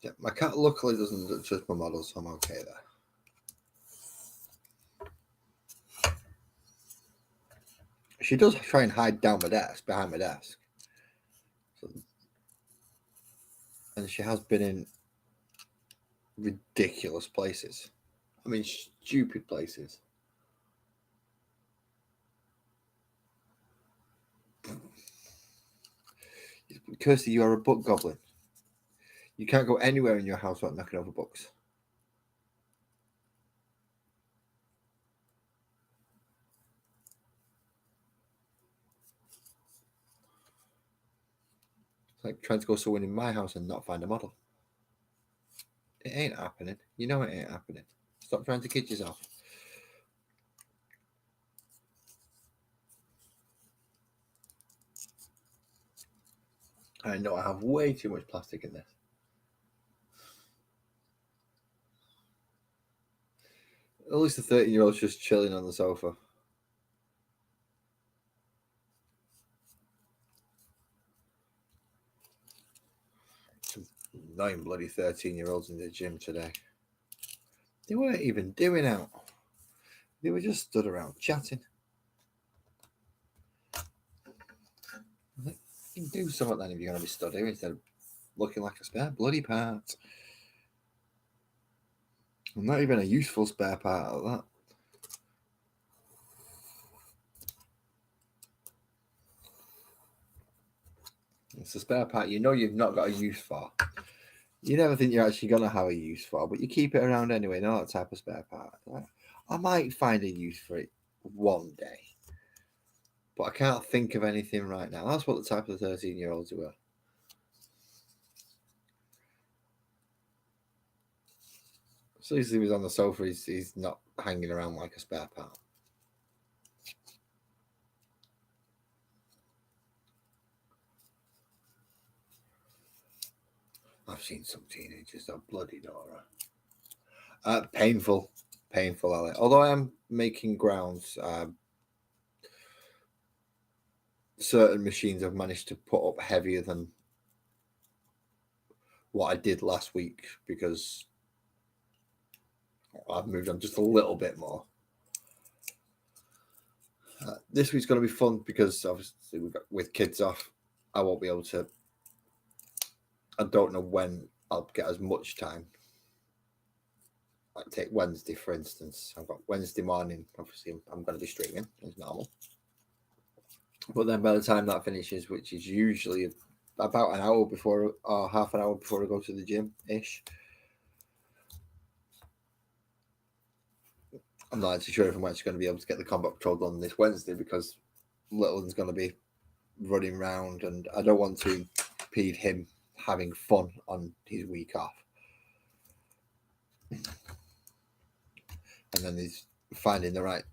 Yeah, my cat luckily doesn't touch my model, so I'm okay there. She does try and hide down behind my desk. So, and she has been in ridiculous places. I mean, stupid places. Kirsty, you are a book goblin. You can't go anywhere in your house without knocking over books. It's like trying to go somewhere in my house and not find a model. It ain't happening. You know it ain't happening. Stop trying to kid yourself. I know I have way too much plastic in this. At least the 13-year-old's just chilling on the sofa. 9 bloody 13-year-olds in the gym today. They weren't even doing out. They were just stood around chatting. You can do something then if you're going to be stood here instead of looking like a spare bloody part. Not even a useful spare part of that. It's a spare part you know you've not got a use for. You never think you're actually going to have a use for, but you keep it around anyway, not that type of spare part. I might find a use for it one day, but I can't think of anything right now. That's what the type of 13-year-olds were. So as he was on the sofa, he's not hanging around like a spare part. I've seen some teenagers that bloody Nora. Painful, Ali. Although I am making grounds, certain machines I've managed to put up heavier than what I did last week because I've moved on just a little bit more. This week's going to be fun because obviously with kids off, I won't be able to. I don't know when I'll get as much time. Like take Wednesday for instance. I've got Wednesday morning. Obviously, I'm going to be streaming as normal. But then by the time that finishes, which is usually about an hour before or half an hour before I go to the gym ish, I'm not actually sure if I'm actually going to be able to get the combat patrol done this Wednesday because little one's going to be running around and I don't want to impede him having fun on his week off. And then he's finding the right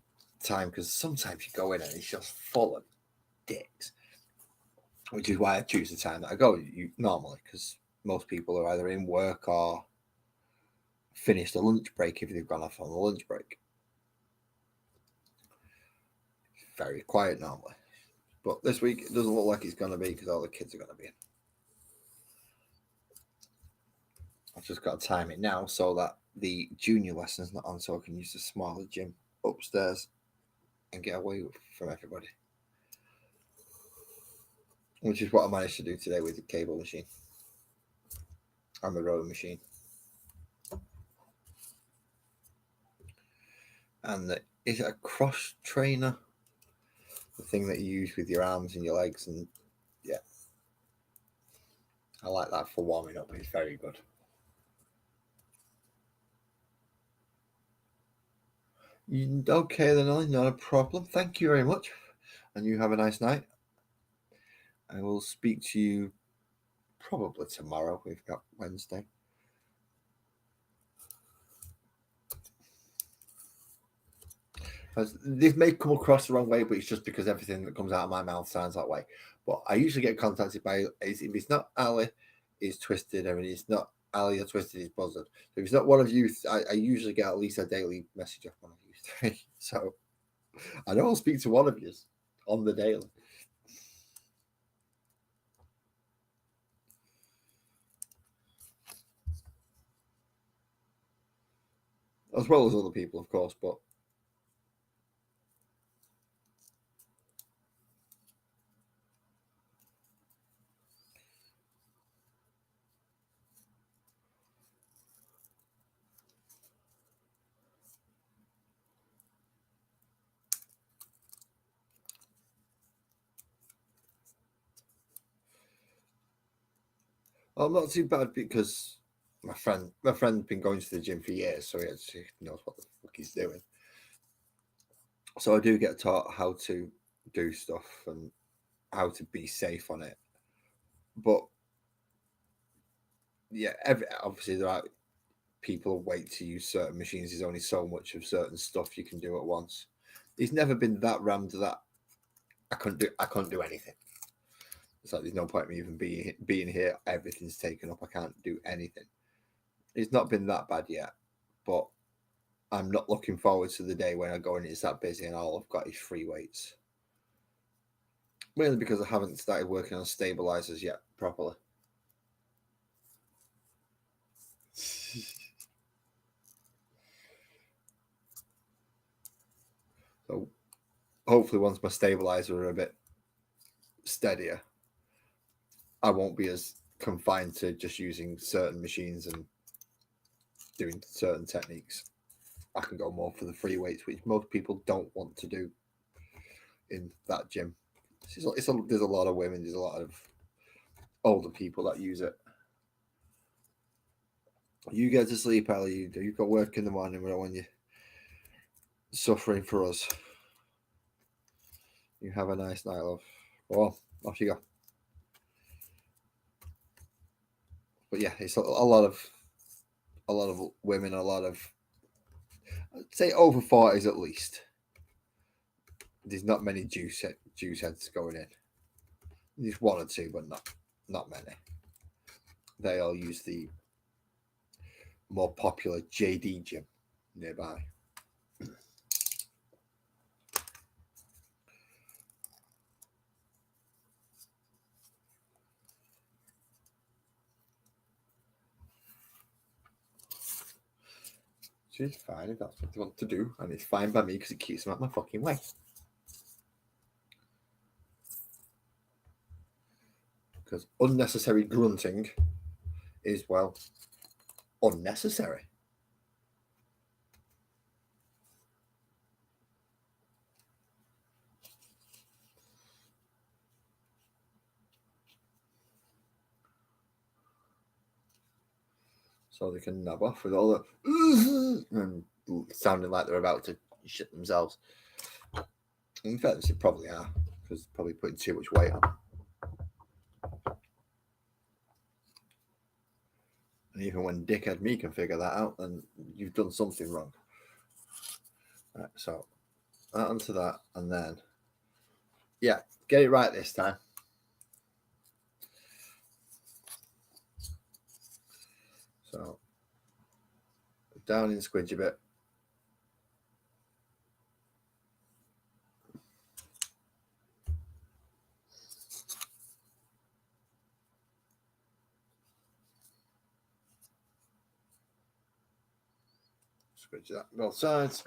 time because sometimes you go in and it's just full of dicks, which is why I choose the time that I go normally because most people are either in work or finished a lunch break if they've gone off on the lunch break. Very quiet normally. But this week, it doesn't look like it's going to be because all the kids are going to be in. I've just got to time it now so that the junior lesson's not on so I can use the smaller gym upstairs and get away from everybody. which is what I managed to do today with the cable machine and the rowing machine. And is it a cross trainer? The thing that you use with your arms and your legs, and yeah, I like that for warming up. It's very good. Okay then, Ollie, not a problem. Thank you very much, and you have a nice night. I will speak to you probably tomorrow. We've got Wednesday. This may come across the wrong way, but it's just because everything that comes out of my mouth sounds that way. But I usually get contacted by, if it's not Ali, it's Twisted, and it's not Ali or Twisted, it's Buzzard. So if it's not one of you, I usually get at least a daily message off one of you three. So I know I'll speak to one of you on the daily. As well as other people, of course, but I'm not too bad because my friend's been going to the gym for years, so he actually knows what the fuck he's doing. So I do get taught how to do stuff and how to be safe on it. But yeah, obviously there are people who wait to use certain machines. There's only so much of certain stuff you can do at once. It's never been that rammed that I couldn't do anything. It's like there's no point in me even being here. Everything's taken up. I can't do anything. It's not been that bad yet, but I'm not looking forward to the day when I go and it's that busy and all I've got is free weights. Mainly because I haven't started working on stabilizers yet properly. So hopefully once my stabilizer are a bit steadier, I won't be as confined to just using certain machines and doing certain techniques. I can go more for the free weights, which most people don't want to do in that gym. There's a lot of women, there's a lot of older people that use it. You get to sleep, Ellie. You've got work in the morning when you're suffering for us. You have a nice night, love. Well, off you go. But yeah, it's a lot of women, a lot of, I'd say over 40s at least. There's not many juice heads going in. There's one or two, but not many. They all use the more popular JD gym nearby. She's fine if that's what they want to do, and it's fine by me because it keeps them out my fucking way. Because unnecessary grunting is, well, unnecessary. So they can nab off with all the and sounding like they're about to shit themselves. In fact, they probably are, because probably putting too much weight on. And even when dickhead me can figure that out, then you've done something wrong. Right, so that onto that, and then yeah, get it right this time. So down in squidge a bit. Squidge that both sides.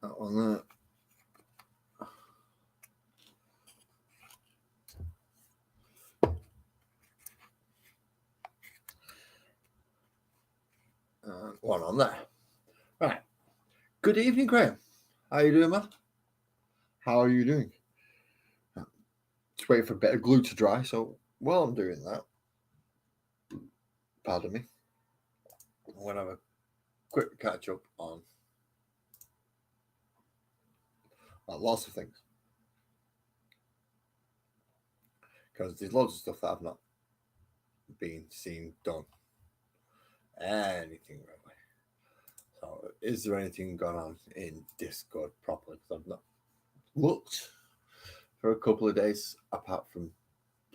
That one there. And one on there. Right. Good evening, Graham. How are you doing, man? How are you doing? Just waiting for a bit of glue to dry. So while I'm doing that, pardon me, I'm going to have a quick catch up on lots of things. Because there's loads of stuff that I've not been seen done. Anything really. So is there anything going on in Discord properly? Because I've not looked for a couple of days, apart from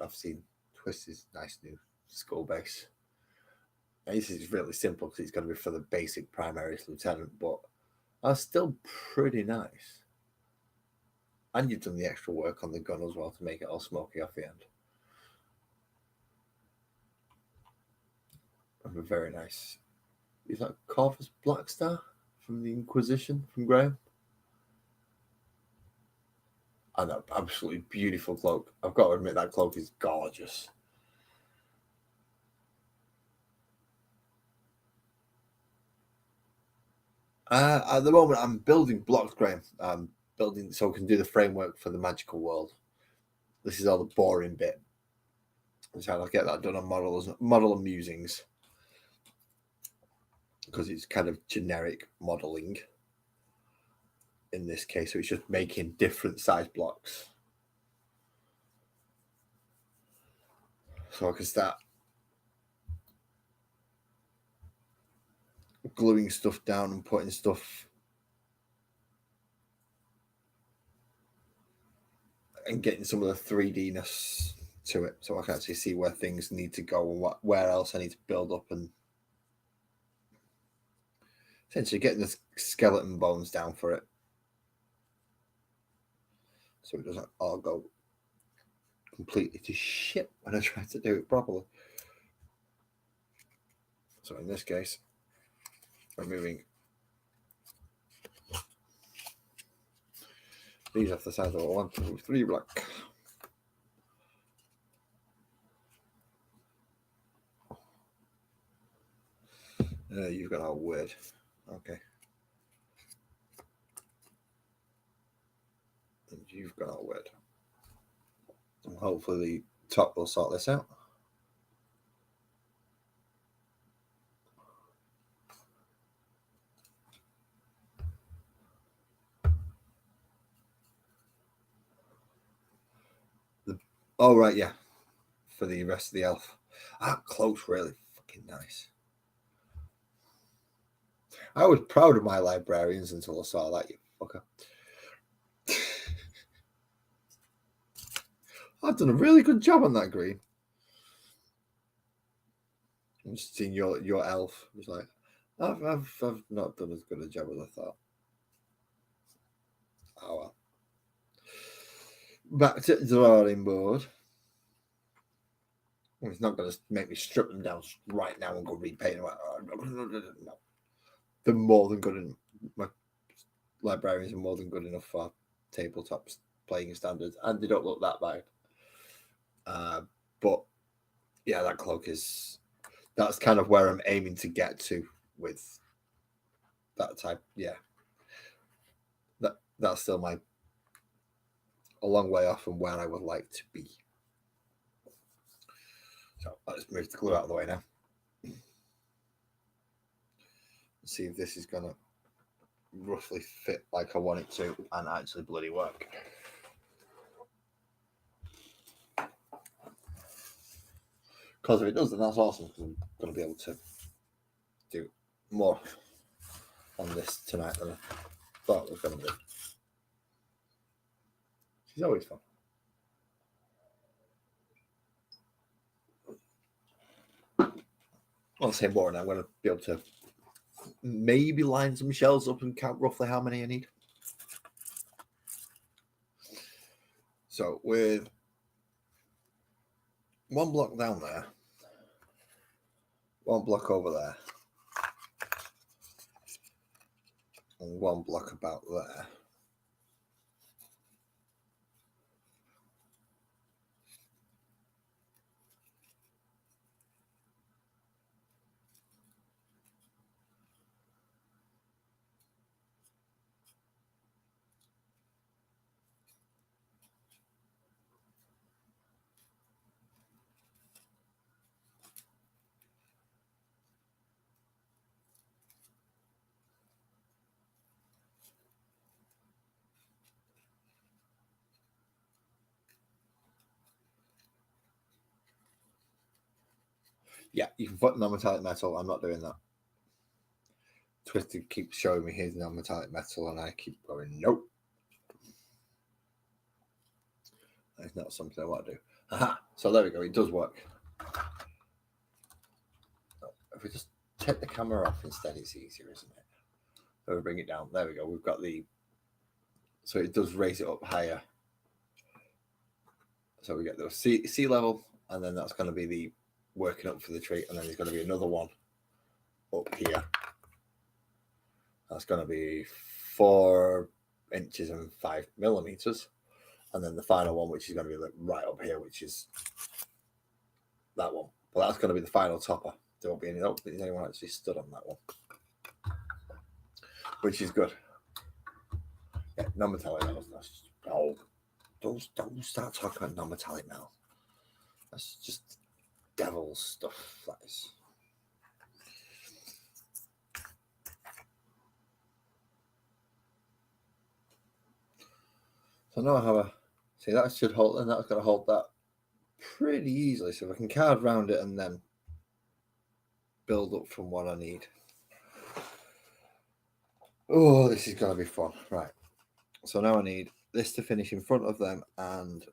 I've seen Twist's nice new skull base. Now, this is really simple because it's going to be for the basic Primaris Lieutenant, but that's still pretty nice. And you've done the extra work on the gun as well to make it all smoky off the end. And a very nice. Is that Corvus Blackstar from the Inquisition from Graham? And that absolutely beautiful cloak. I've got to admit that cloak is gorgeous. At the moment, I'm building blocks, Graham. I'm building so we can do the framework for the magical world. This is all the boring bit. So I'll get that done on model and musings. Because it's kind of generic modeling in this case. So it's just making different size blocks. So I can start gluing stuff down and putting stuff and getting some of the 3D-ness to it, so I can actually see where things need to go and where else I need to build up, and essentially getting the skeleton bones down for it so it doesn't all go completely to shit when I try to do it properly. So in this case, removing these off the side of a 1, 2, 3 block. You've got a word. Okay. And you've got a word. And hopefully the top will sort this out. Oh, right, yeah. For the rest of the elf. That cloak's really fucking nice. I was proud of my librarians until I saw that, you fucker. I've done a really good job on that green. I'm just seeing your elf. It's like, I've not done as good a job as I thought. Oh well. Back to the drawing board. It's not going to make me strip them down right now and go repaint them. No. They're more than good enough. My librarians are more than good enough for tabletop playing standards, and they don't look that bad. But yeah, that cloak is. That's kind of where I'm aiming to get to with that type. Yeah, that's still a long way off from where I would like to be. So let's move the glue out of the way now. See if this is gonna roughly fit like I want it to and actually bloody work. Because if it does, then that's awesome, because I'm going to be able to do more on this tonight than I thought I was going to do. She's always fun. I'll say more, and I'm going to be able to maybe line some shells up and count roughly how many I need. So with one block down there, one block over there, and one block about there. Yeah, you can put non-metallic metal. I'm not doing that. Twisted keeps showing me his non-metallic metal, and I keep going, nope. That's not something I want to do. Aha! So there we go. It does work. If we just take the camera off instead, it's easier, isn't it? So we bring it down. There we go. We've got the... So it does raise it up higher. So we get the sea level, and then that's going to be the working up for the tree, and then there's going to be another one up here. That's going to be 4 inches and 5 millimeters. And then the final one, which is going to be like right up here, which is that one. But that's going to be the final topper. There won't be any, anyone actually stood on that one, which is good. Yeah, non-metallic metals. Oh, don't start talking about non-metallic metal. That's just devil stuff. That is. So now I have a... See, that should hold, and that's going to hold that pretty easily. So if I can card round it and then build up from what I need. Oh, this is going to be fun. Right. So now I need this to finish in front of them, and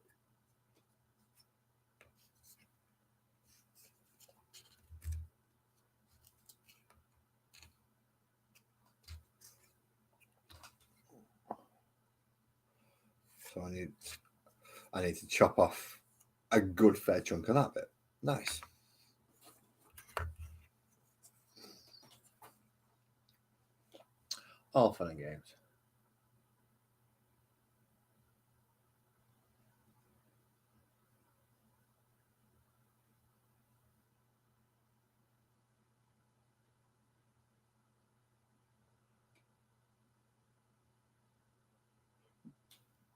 so I need to chop off a good fair chunk of that bit. Nice. All fun and games.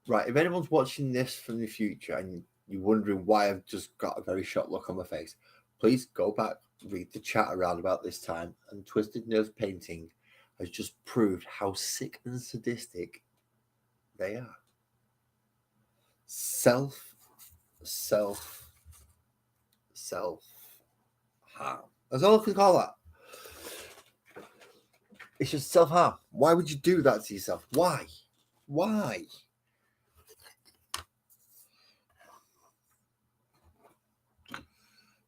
Right, if anyone's watching this from the future and you're wondering why I've just got a very shocked look on my face, please go back, read the chat around about this time, and Twisted Nerves Painting has just proved how sick and sadistic they are. Self harm. That's all I can call that. It's just self harm. Why would you do that to yourself? Why?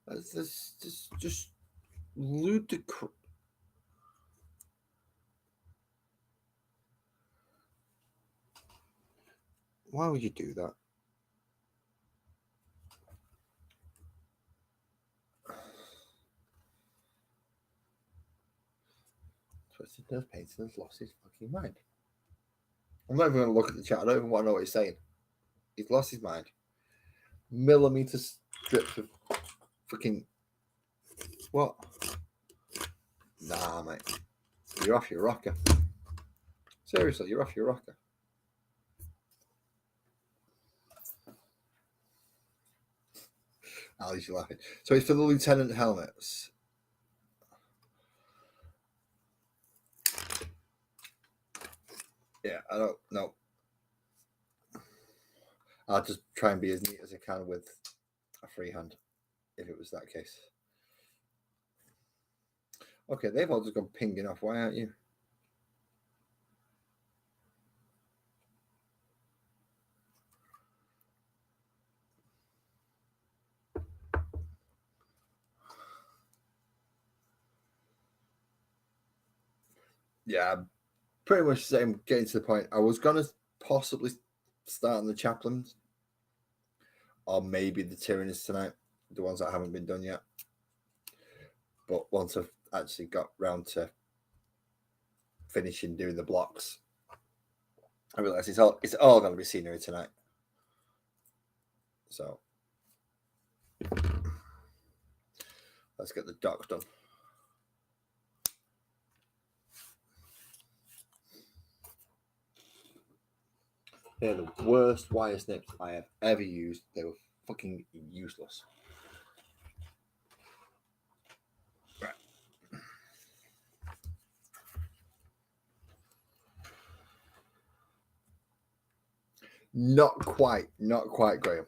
That's just ludicrous. Why would you do that? Twisted Nerve Painting has lost his fucking mind. I'm not even going to look at the chat. I don't even want to know what he's saying. He's lost his mind. Millimeter strips of fucking... What? Nah, mate. You're off your rocker. Seriously, you're off your rocker. Ali's laughing. So it's for the lieutenant helmets. Yeah, I don't know. I'll just try and be as neat as I can with a freehand, if it was that case. Okay, they've all just gone pinging off. Why aren't you? Yeah, pretty much the same. Getting to the point. I was going to possibly start on the chaplains, or maybe the tyrannies tonight, the ones that haven't been done yet. But once I've actually got round to finishing doing the blocks, I realised it's all going to be scenery tonight. So let's get the dock done. They're the worst wire snips I have ever used. They were fucking useless. Right. Not quite, Graham.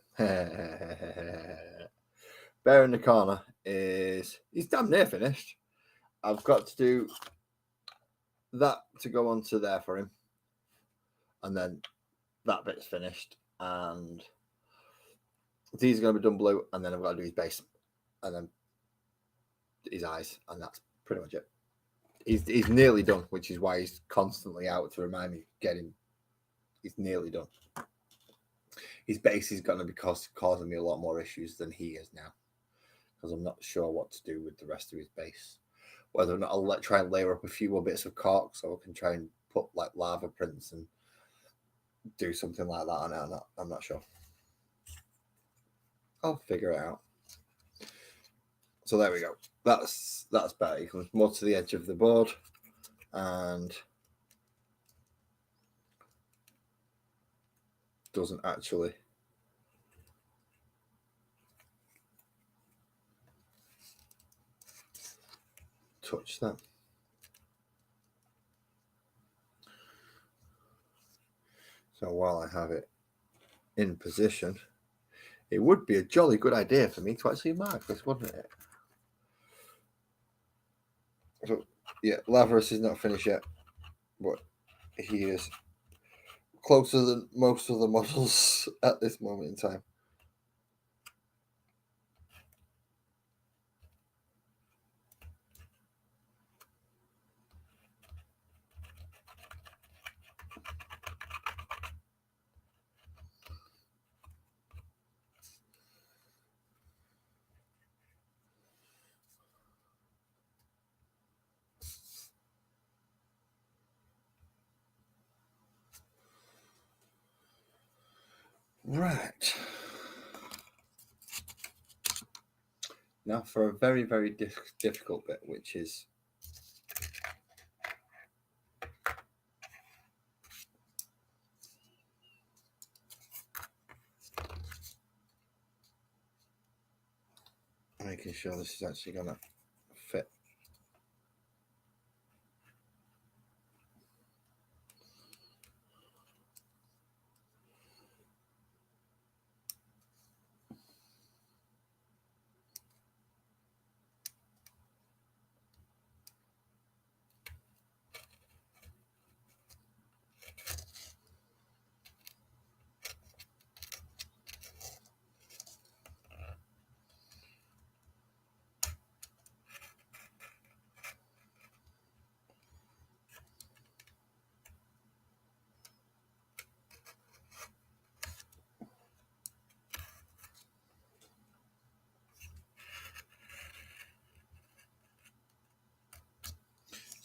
Bear in the corner he's damn near finished. I've got to do that to go onto there for him, and then that bit's finished, and these are going to be done blue, and then I've got to do his base, and then his eyes, and that's pretty much it. He's nearly done, which is why he's constantly out to remind me, he's nearly done. His base is going to be causing me a lot more issues than he is now, because I'm not sure what to do with the rest of his base. Whether or not I'll try and layer up a few more bits of cork so I can try and put like lava prints and do something like that on it. I'm not sure. I'll figure it out. So there we go. That's better. He comes more to the edge of the board and doesn't actually touch that. So while I have it in position, it would be a jolly good idea for me to actually mark this, wouldn't it? So yeah, Lazarus is not finished yet, but he is closer than most of the models at this moment in time. Right. Now for a very, very difficult bit, which is making sure this is actually going to fit.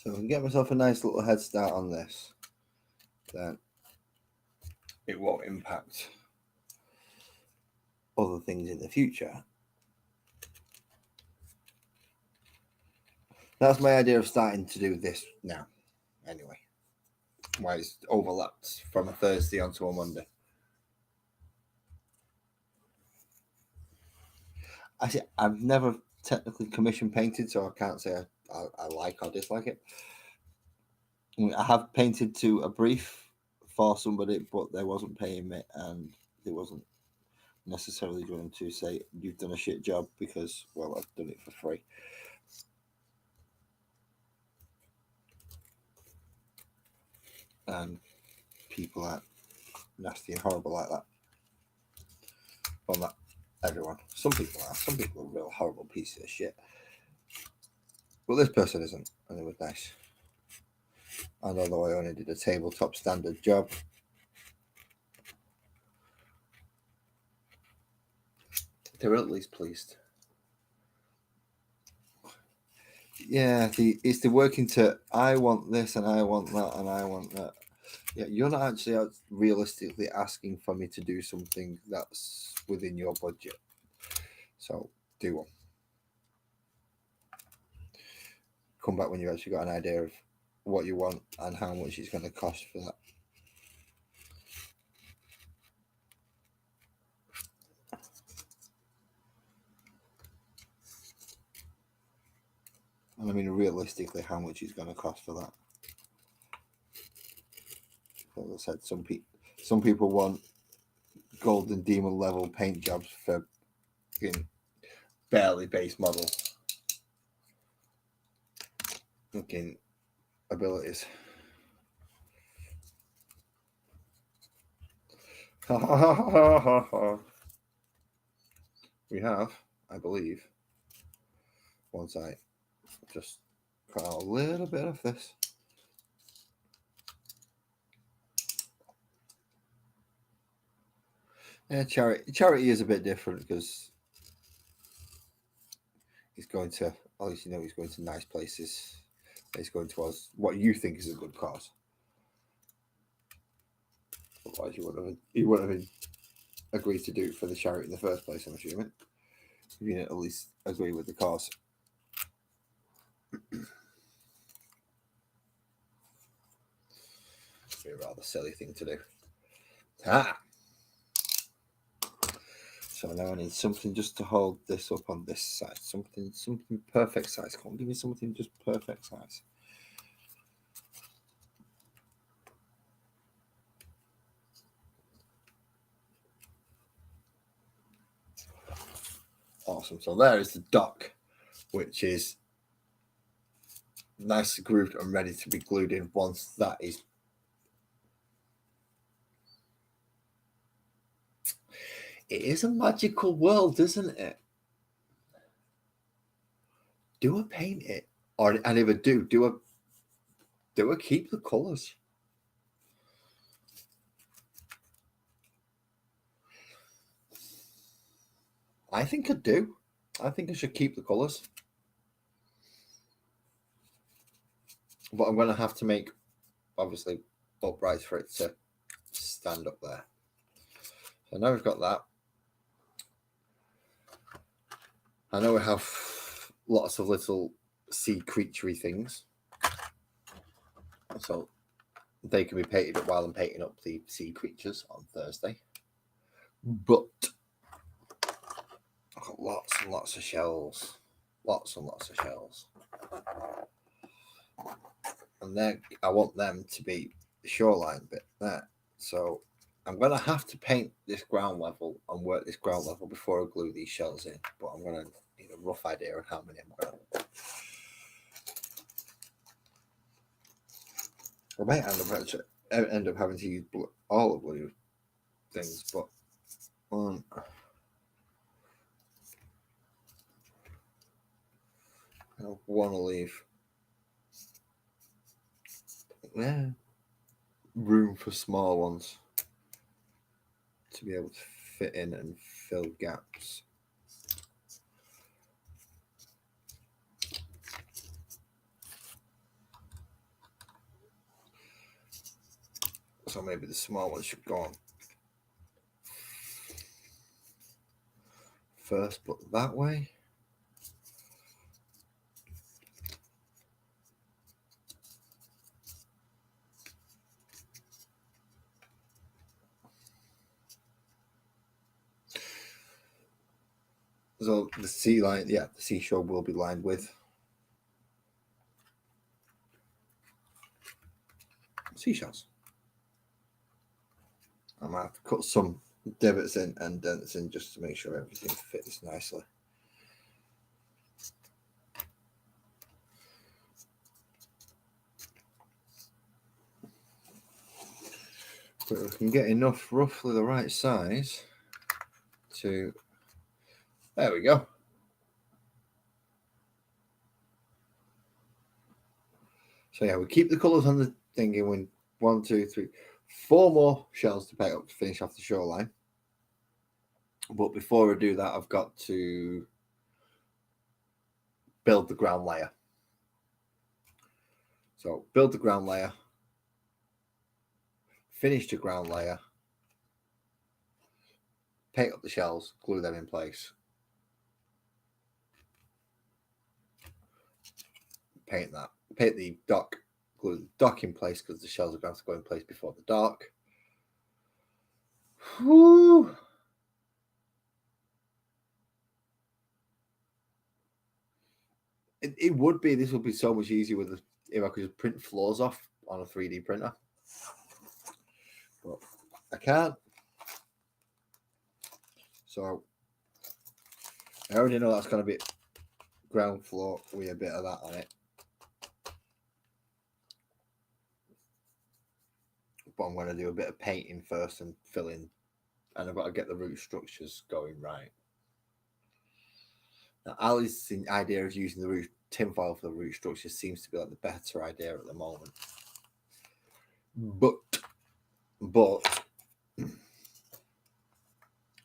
So if I can get myself a nice little head start on this, then it won't impact other things in the future. That's my idea of starting to do this now, anyway. Why it's overlapped from a Thursday onto a Monday. I've never technically commission painted, so I can't say I like or dislike it. I have painted to a brief for somebody, but they wasn't paying me, and they wasn't necessarily going to say you've done a shit job because, well, I've done it for free. And people are nasty and horrible like that. Well, not everyone. Some people are. Some people are real horrible pieces of shit. But this person isn't, and it was nice. And although I only did a tabletop standard job, they were at least pleased. it's the working to I want this and I want that and I want that. Yeah, you're not actually realistically asking for me to do something that's within your budget. So do one. Come back when you've actually got an idea of what you want and how much it's going to cost for that. And I mean, realistically, how much it's going to cost for that. As I said, some people want golden demon level paint jobs for barely base model looking abilities. We have, I believe, once I just cut out a little bit of this. Yeah, charity is a bit different because he's going to, at least you know, he's going to nice places. He's going towards what you think is a good cause. Otherwise, you wouldn't have agreed to do it for the charity in the first place, I'm assuming. You didn't at least agree with the cause. It'd be a rather silly thing to do. So now I need something just to hold this up on this side. Something perfect size. Come on, give me something just perfect size. Awesome. So there is the dock, which is nicely grooved and ready to be glued in once that is. It is a magical world, isn't it? Do I paint it? And if I do I keep the colours? I think I do. I think I should keep the colours. But I'm going to have to make, obviously, uprights for it to stand up there. So now we've got that. I know we have lots of little sea creaturey things. So they can be painted up while I'm painting up the sea creatures on Thursday. But I've got lots and lots of shells. Lots and lots of shells. And then I want them to be the shoreline bit there. So I'm going to have to paint this ground level and work this ground level before I glue these shells in. But I'm going to need a rough idea of how many I'm going to. I might end up having to use all of blue things, but I want to leave room for small ones to be able to fit in and fill gaps. So maybe the small ones should go on first, but that way. So the sea line, the seashore will be lined with seashells. I might have to cut some divots in and dents in just to make sure everything fits nicely. But we can get enough, roughly the right size to. There we go. So yeah, we keep the colours on the thing and win 1, 2, 3, 4 more shells to paint up to finish off the shoreline. But before I do that, I've got to build the ground layer. So build the ground layer, finish the ground layer, paint up the shells, glue them in place. Paint the dock, glue the dock in place because the shells are going to go in place before the dock. Whew. It would be. This would be so much easier if I could just print floors off on a 3D printer. But I can't. So I already know that's going to be ground floor with a bit of that on it. But I'm going to do a bit of painting first and fill in. And I've got to get the root structures going right. Now, Ali's idea of using the root tinfoil for the root structure seems to be like the better idea at the moment. But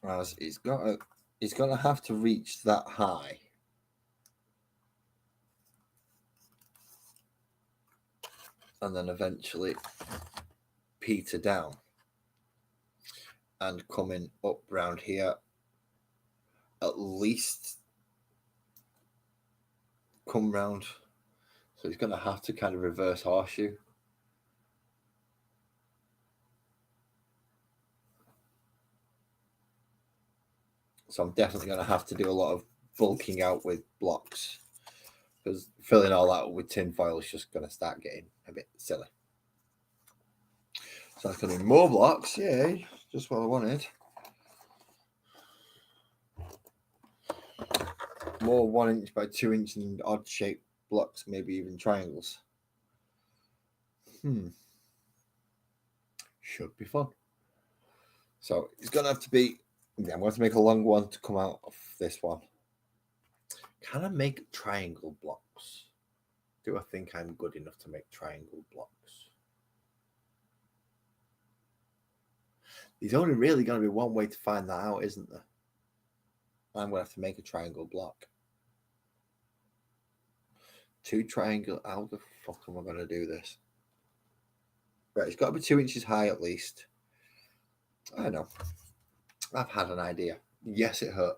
as it's gonna have to reach that high. And then eventually peter down and coming up round here, at least come round. So he's going to have to kind of reverse horseshoe. So I'm definitely going to have to do a lot of bulking out with blocks, because filling all that with tin foil is just going to start getting a bit silly. So that's going to be more blocks. Yay, just what I wanted. More 1 inch by 2 inch and odd shaped blocks, maybe even triangles. Should be fun. So it's going to have to be, I'm going to make a long one to come out of this one. Can I make triangle blocks? Do I think I'm good enough to make triangle blocks? There's only really going to be one way to find that out, isn't there? I'm going to have to make a triangle block. 2 triangle. How the fuck am I going to do this? Right, it's got to be 2 inches high at least. I know. I've had an idea. Yes, it hurt.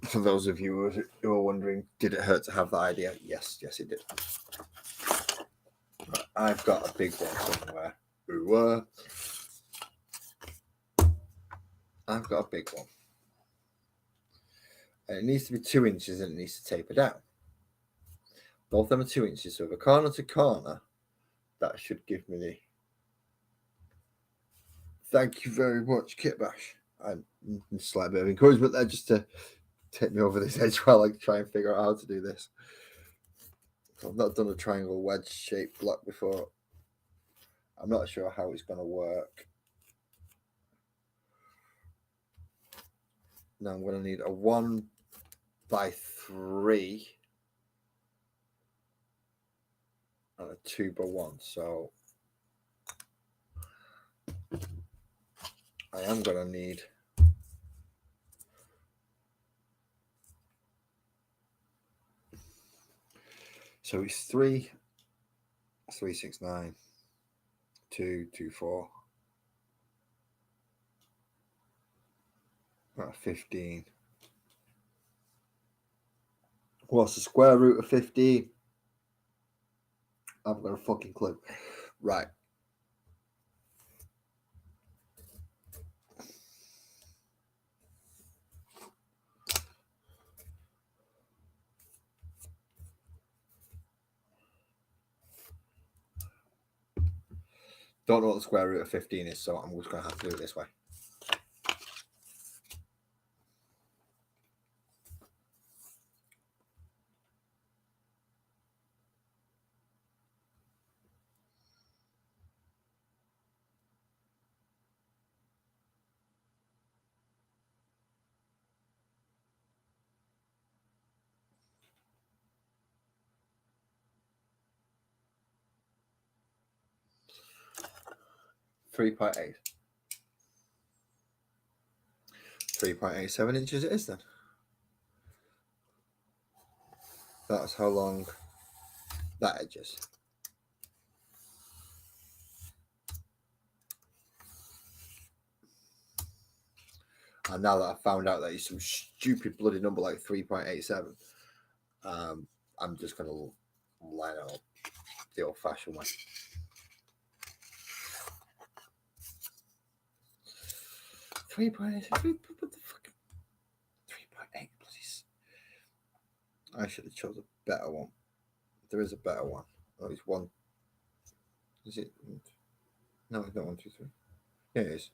For those of you who are wondering, did it hurt to have that idea? Yes, it did. Right, I've got a big one somewhere. I've got a big one. And it needs to be 2 inches and it needs to taper down. Both of them are 2 inches. So if a corner to corner, that should give me the... Thank you very much, Kitbash. I'm a slight bit of encouragement there just to take me over this edge while I try and figure out how to do this. I've not done a triangle wedge shaped block before. I'm not sure how it's going to work. Now I'm going to need a 1 by 3 and a 2 by 1. So I am going to need so it's 3, 3, 6, 9, 2, 2, 4, 15. What's the square root of 15? I've got a fucking clue. Right. Don't know what the square root of 15 is, so I'm just going to have to do it this way. .8. 3.87 inches it is then. That's how long that edges. And now that I found out that it's some stupid bloody number like 3.87, I'm just going to line it up the old-fashioned way. What the fuck? 3.8, please. I should have chosen a better one. There is a better one. Oh, it's one. Is it? No, it's not 1, 2, 3. Yeah, it is.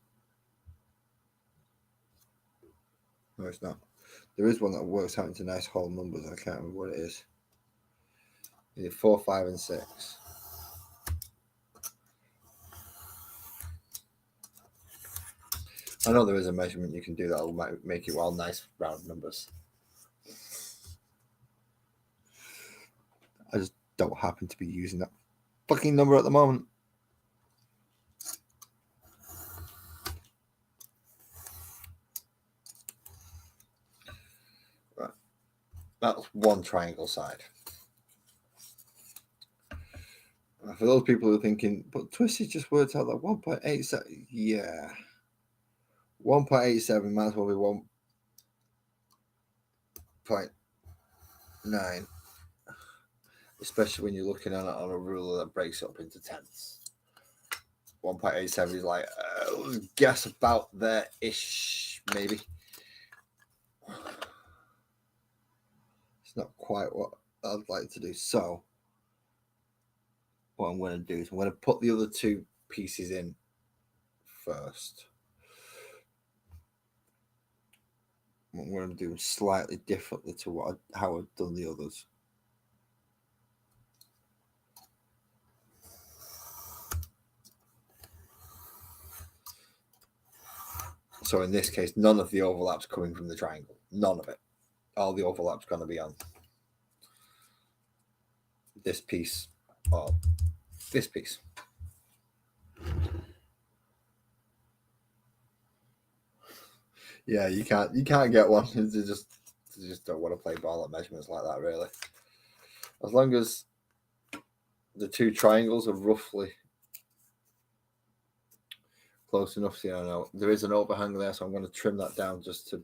No, it's not. There is one that works out into nice whole numbers. I can't remember what it is. Is it 4, 5, and 6? I know there is a measurement you can do that will make it all nice round numbers. I just don't happen to be using that fucking number at the moment. Right. That's one triangle side. For those people who are thinking, but Twisted just worked out that 1.87. Yeah. 1.87 might as well be 1.9. Especially when you're looking at it on a ruler that breaks up into tenths. 1.87 is like, guess about there-ish, maybe. It's not quite what I'd like to do. So, what I'm going to do is I'm going to put the other two pieces in first. I'm going to do them slightly differently to how I've done the others. So in this case, none of the overlap's coming from the triangle. None of it. All the overlap's going to be on this piece or this piece. Yeah, you can't get one. They just don't want to play ball at measurements like that, really. As long as the two triangles are roughly close enough. See, I know there is an overhang there, so I'm going to trim that down just so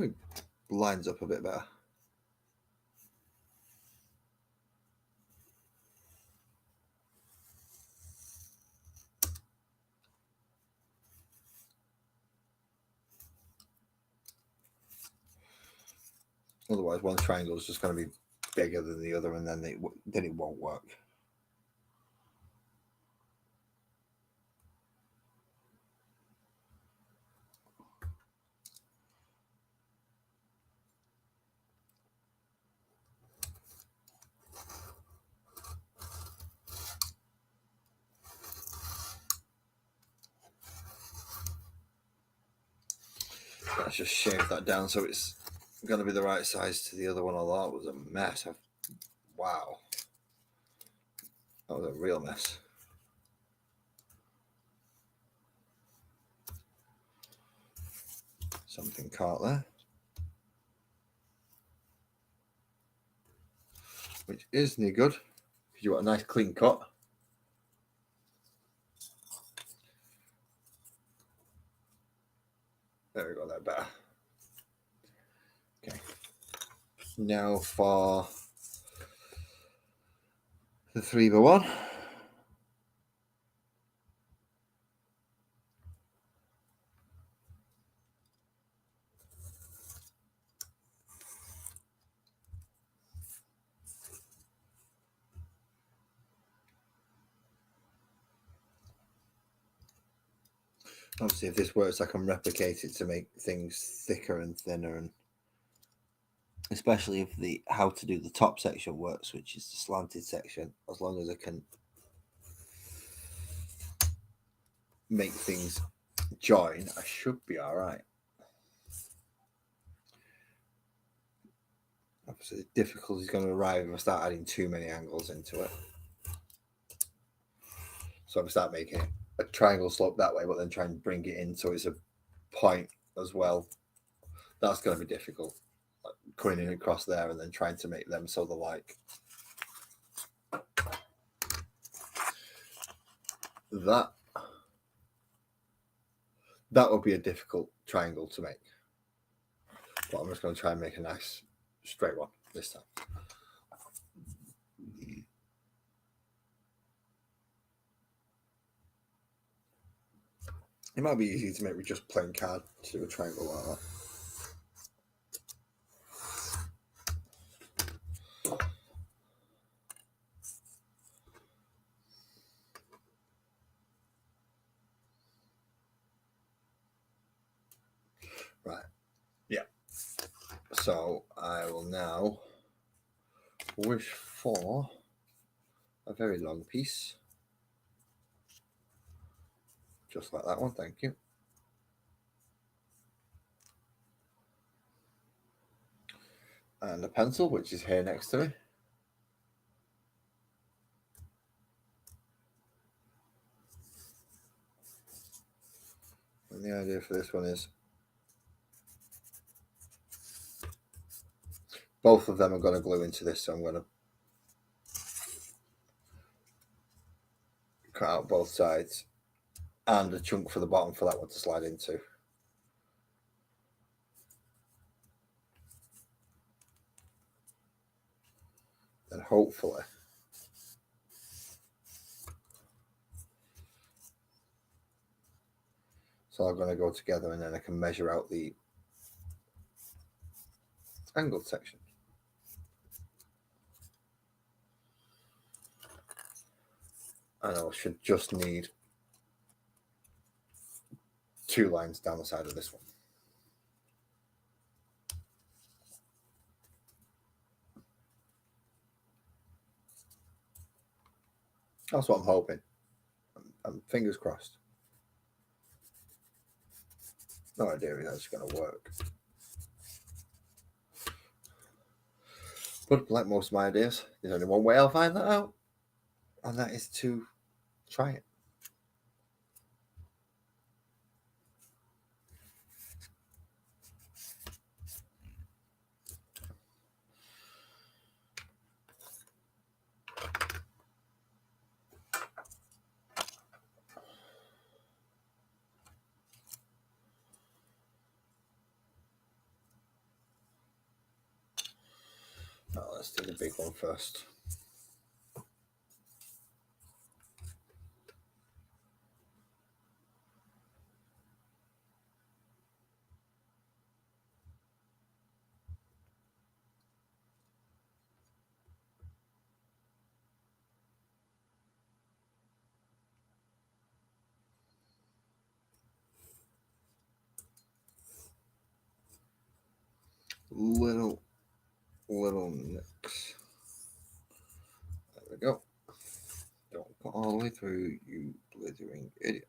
it lines up a bit better. Otherwise, one triangle is just going to be bigger than the other, and then it won't work. Let's just shave that down so it's going to be the right size to the other one. Although it was a mess. Wow, that was a real mess. Something caught there, which isn't good because you got a nice clean cut. There we go, that better. Okay. Now for the 3x1. Obviously, if this works, I can replicate it to make things thicker and thinner, and especially if the how to do the top section works, which is the slanted section. As long as I can make things join, I should be all right. Obviously, the difficulty is going to arrive if I start adding too many angles into it. So if I start making a triangle slope that way, but then try and bring it in so it's a point as well. That's going to be difficult. Like, going in across there and then trying to make them so they're like that. That would be a difficult triangle to make. But I'm just going to try and make a nice straight one this time. It might be easy to make with just plain card to do a triangle like that. Right. Yeah. So I will now wish for a very long piece. Just like that one, thank you. And a pencil, which is here next to me. And the idea for this one is both of them are going to glue into this, so I'm going to cut out both sides and a chunk for the bottom for that one to slide into. And hopefully it's all going to go together, and then I can measure out the angled section. And I should just need 2 lines down the side of this one. That's what I'm hoping. I'm fingers crossed. No idea if that's going to work. But like most of my ideas, there's only one way I'll find that out, and that is to try it. Now let's do the big one first. Little nicks. There we go. Don't go all the way through, you blithering idiot.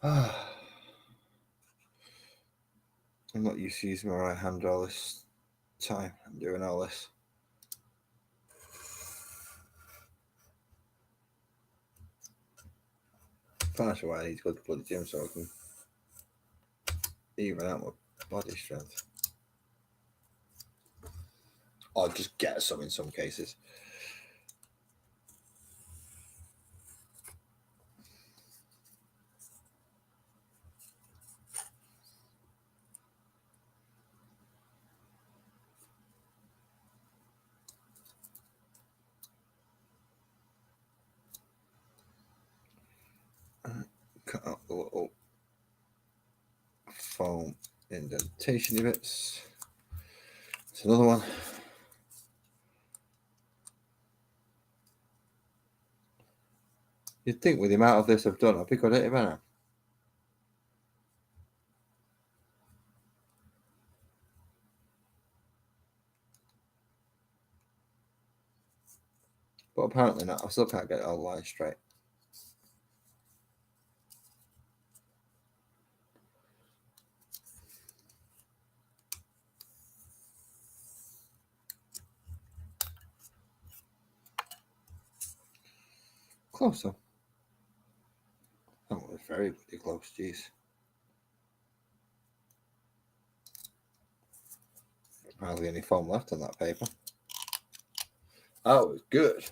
I'm not used to using my right hand all this time. I'm doing all this. That's why I need to go to the bloody gym so I can even out my body strength. Or just get some in some cases. Cut out the little foam indentation bits. It's another one. You'd think with the amount of this I've done, I'd be good at it, man. But apparently not. I still can't get it all line straight. close though. That was very bloody close, jeez. Hardly any foam left on that paper. Oh, it was good.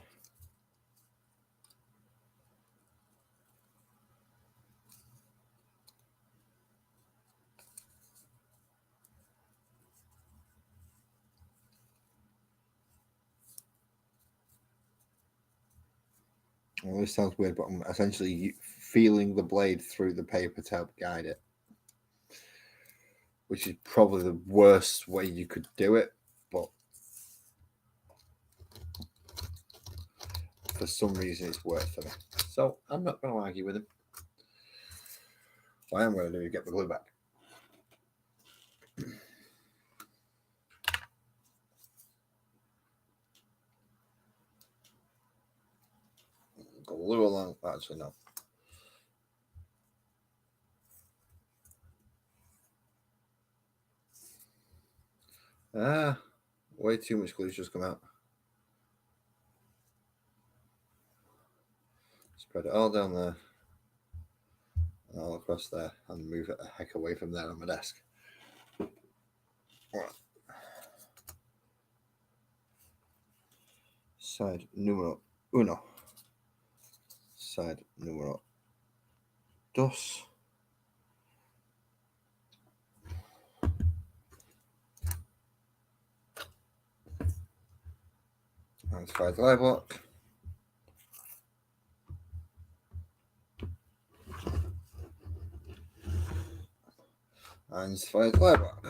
Well, this sounds weird, but I'm essentially feeling the blade through the paper to help guide it, which is probably the worst way you could do it, but for some reason it's worked for me. So I'm not going to argue with him. What I am going to do is get the glue back. Glue along. Actually, no. Way too much glue's just come out. Spread it all down there, all across there, and move it a heck away from there on my desk. Right. Side numero uno. Side numero dos. And side lie block. And side lie block.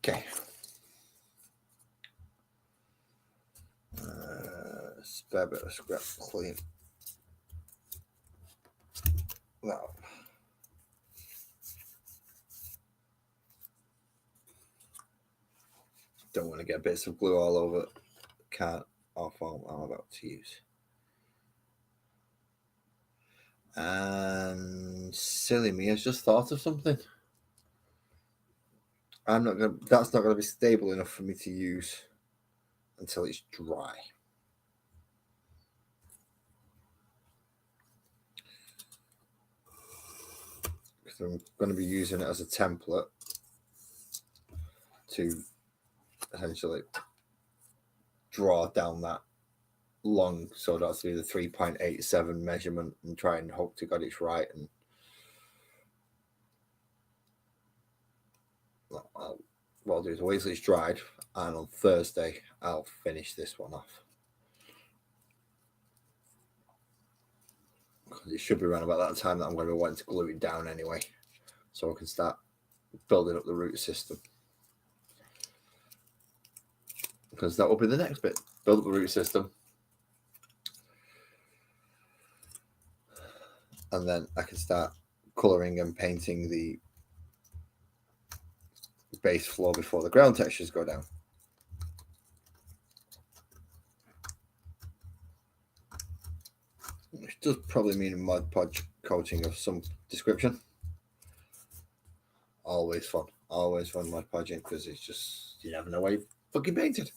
Okay. Spare bit of scrap clean that up. Don't want to get bits of glue all over the card or foam I'm about to use. And silly me has just thought of something. That's not gonna be stable enough for me to use until it's dry. Because I'm going to be using it as a template to essentially draw down that long, so that's be the 3.87 measurement, and try and hope to God it's right. And what I'll do is wait till it's dried, and on Thursday I'll finish this one off. It should be around about that time that I'm going to be wanting to glue it down anyway, so I can start building up the root system. Because that will be the next bit. Build up the root system. And then I can start colouring and painting the base floor before the ground textures go down. Which does probably mean a Mod Podge coating of some description. Always fun. Always fun Mod Podging, because it's just, you never know why you fucking painted.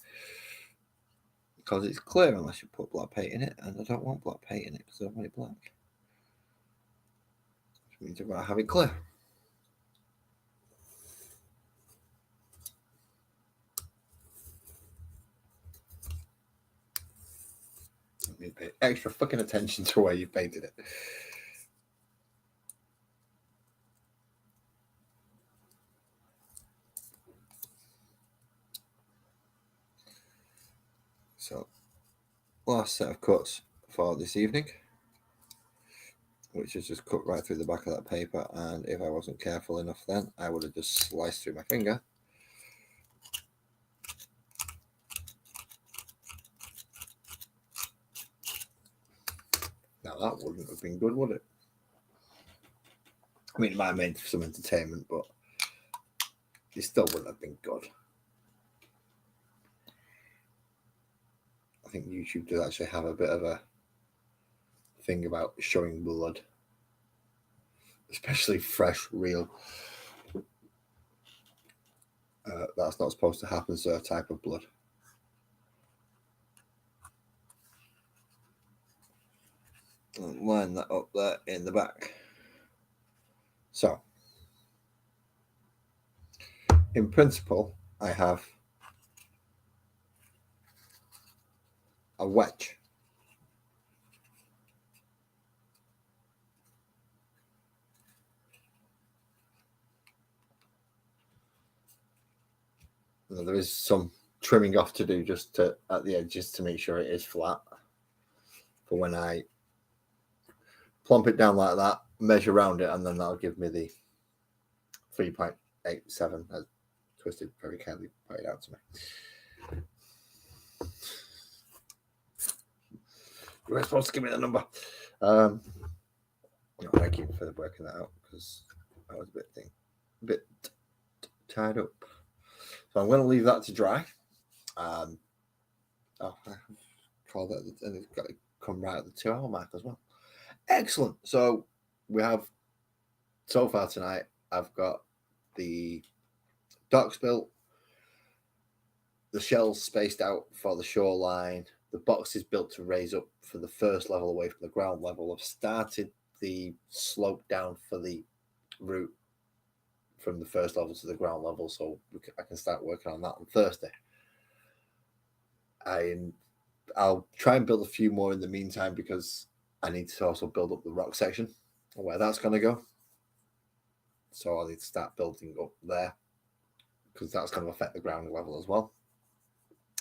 Because it's clear unless you put black paint in it, and I don't want black paint in it because I want it black. Which means I'm going to have it clear. You pay extra fucking attention to where you painted it. So, last set of cuts for this evening, which is just cut right through the back of that paper, and if I wasn't careful enough then, I would have just sliced through my finger. Now that wouldn't have been good, would it? I mean, it might have made some entertainment, but it still wouldn't have been good. I think YouTube does actually have a bit of a thing about showing blood, especially fresh, real That's not supposed to happen, sir. Type of blood. And line that up there in the back. So, in principle, I have a wedge. Now, there is some trimming off to do just at the edges to make sure it is flat. For when I plump it down like that, measure around it, and then that'll give me the 3.87 as Twisted very kindly pointed out to me. You were supposed to give me the number. Thank you for working that out because I was a bit tied up. So I'm going to leave that to dry. I call that, and it's got to come right at the 2 hour mark as well. Excellent. So we have so far tonight. I've got the docks built, the shells spaced out for the shoreline, the boxes built to raise up for the first level away from the ground level. I've started the slope down for the route from the first level to the ground level, so I can start working on that on Thursday. I'll try and build a few more in the meantime because I need to also build up the rock section and where that's going to go. So I need to start building up there because that's going to affect the ground level as well.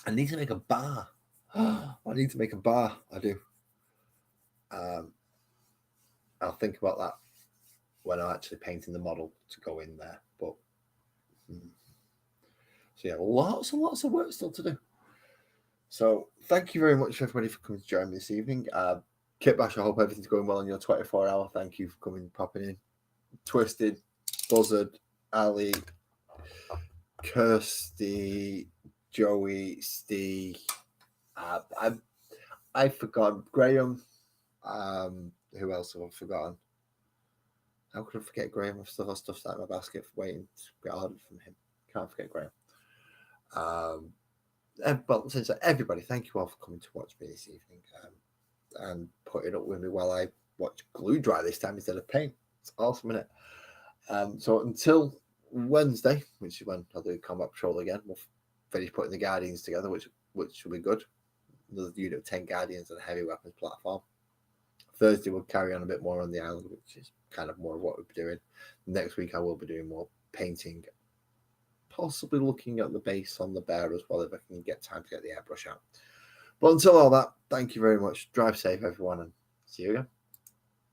I need to make a bar. I need to make a bar. I do. I'll think about that when I'm actually painting the model to go in there. But so yeah, lots and lots of work still to do. So thank you very much everybody for coming to join me this evening. Kit Bash, I hope everything's going well on your 24-hour. Thank you for coming, popping in. Twisted, Buzzard, Ali, Kirsty, Joey, Steve. I forgot Graham. Who else have I forgotten? How could I forget Graham? I've still got stuff sat in my basket waiting to be ordered from him. Can't forget Graham. But since everybody, thank you all for coming to watch me this evening and putting up with me while I watch glue dry this time instead of paint. It's awesome, isn't it? So until Wednesday, which is when I'll do Combat Patrol again, we'll finish putting the Guardians together, which will be good. Another unit of 10 Guardians and a heavy weapons platform. Thursday we'll carry on a bit more on the island, which is kind of more of what we'll be doing. Next week I will be doing more painting, possibly looking at the base on the bear as well if I can get time to get the airbrush out. But until all that, thank you very much. Drive safe, everyone, and see you again.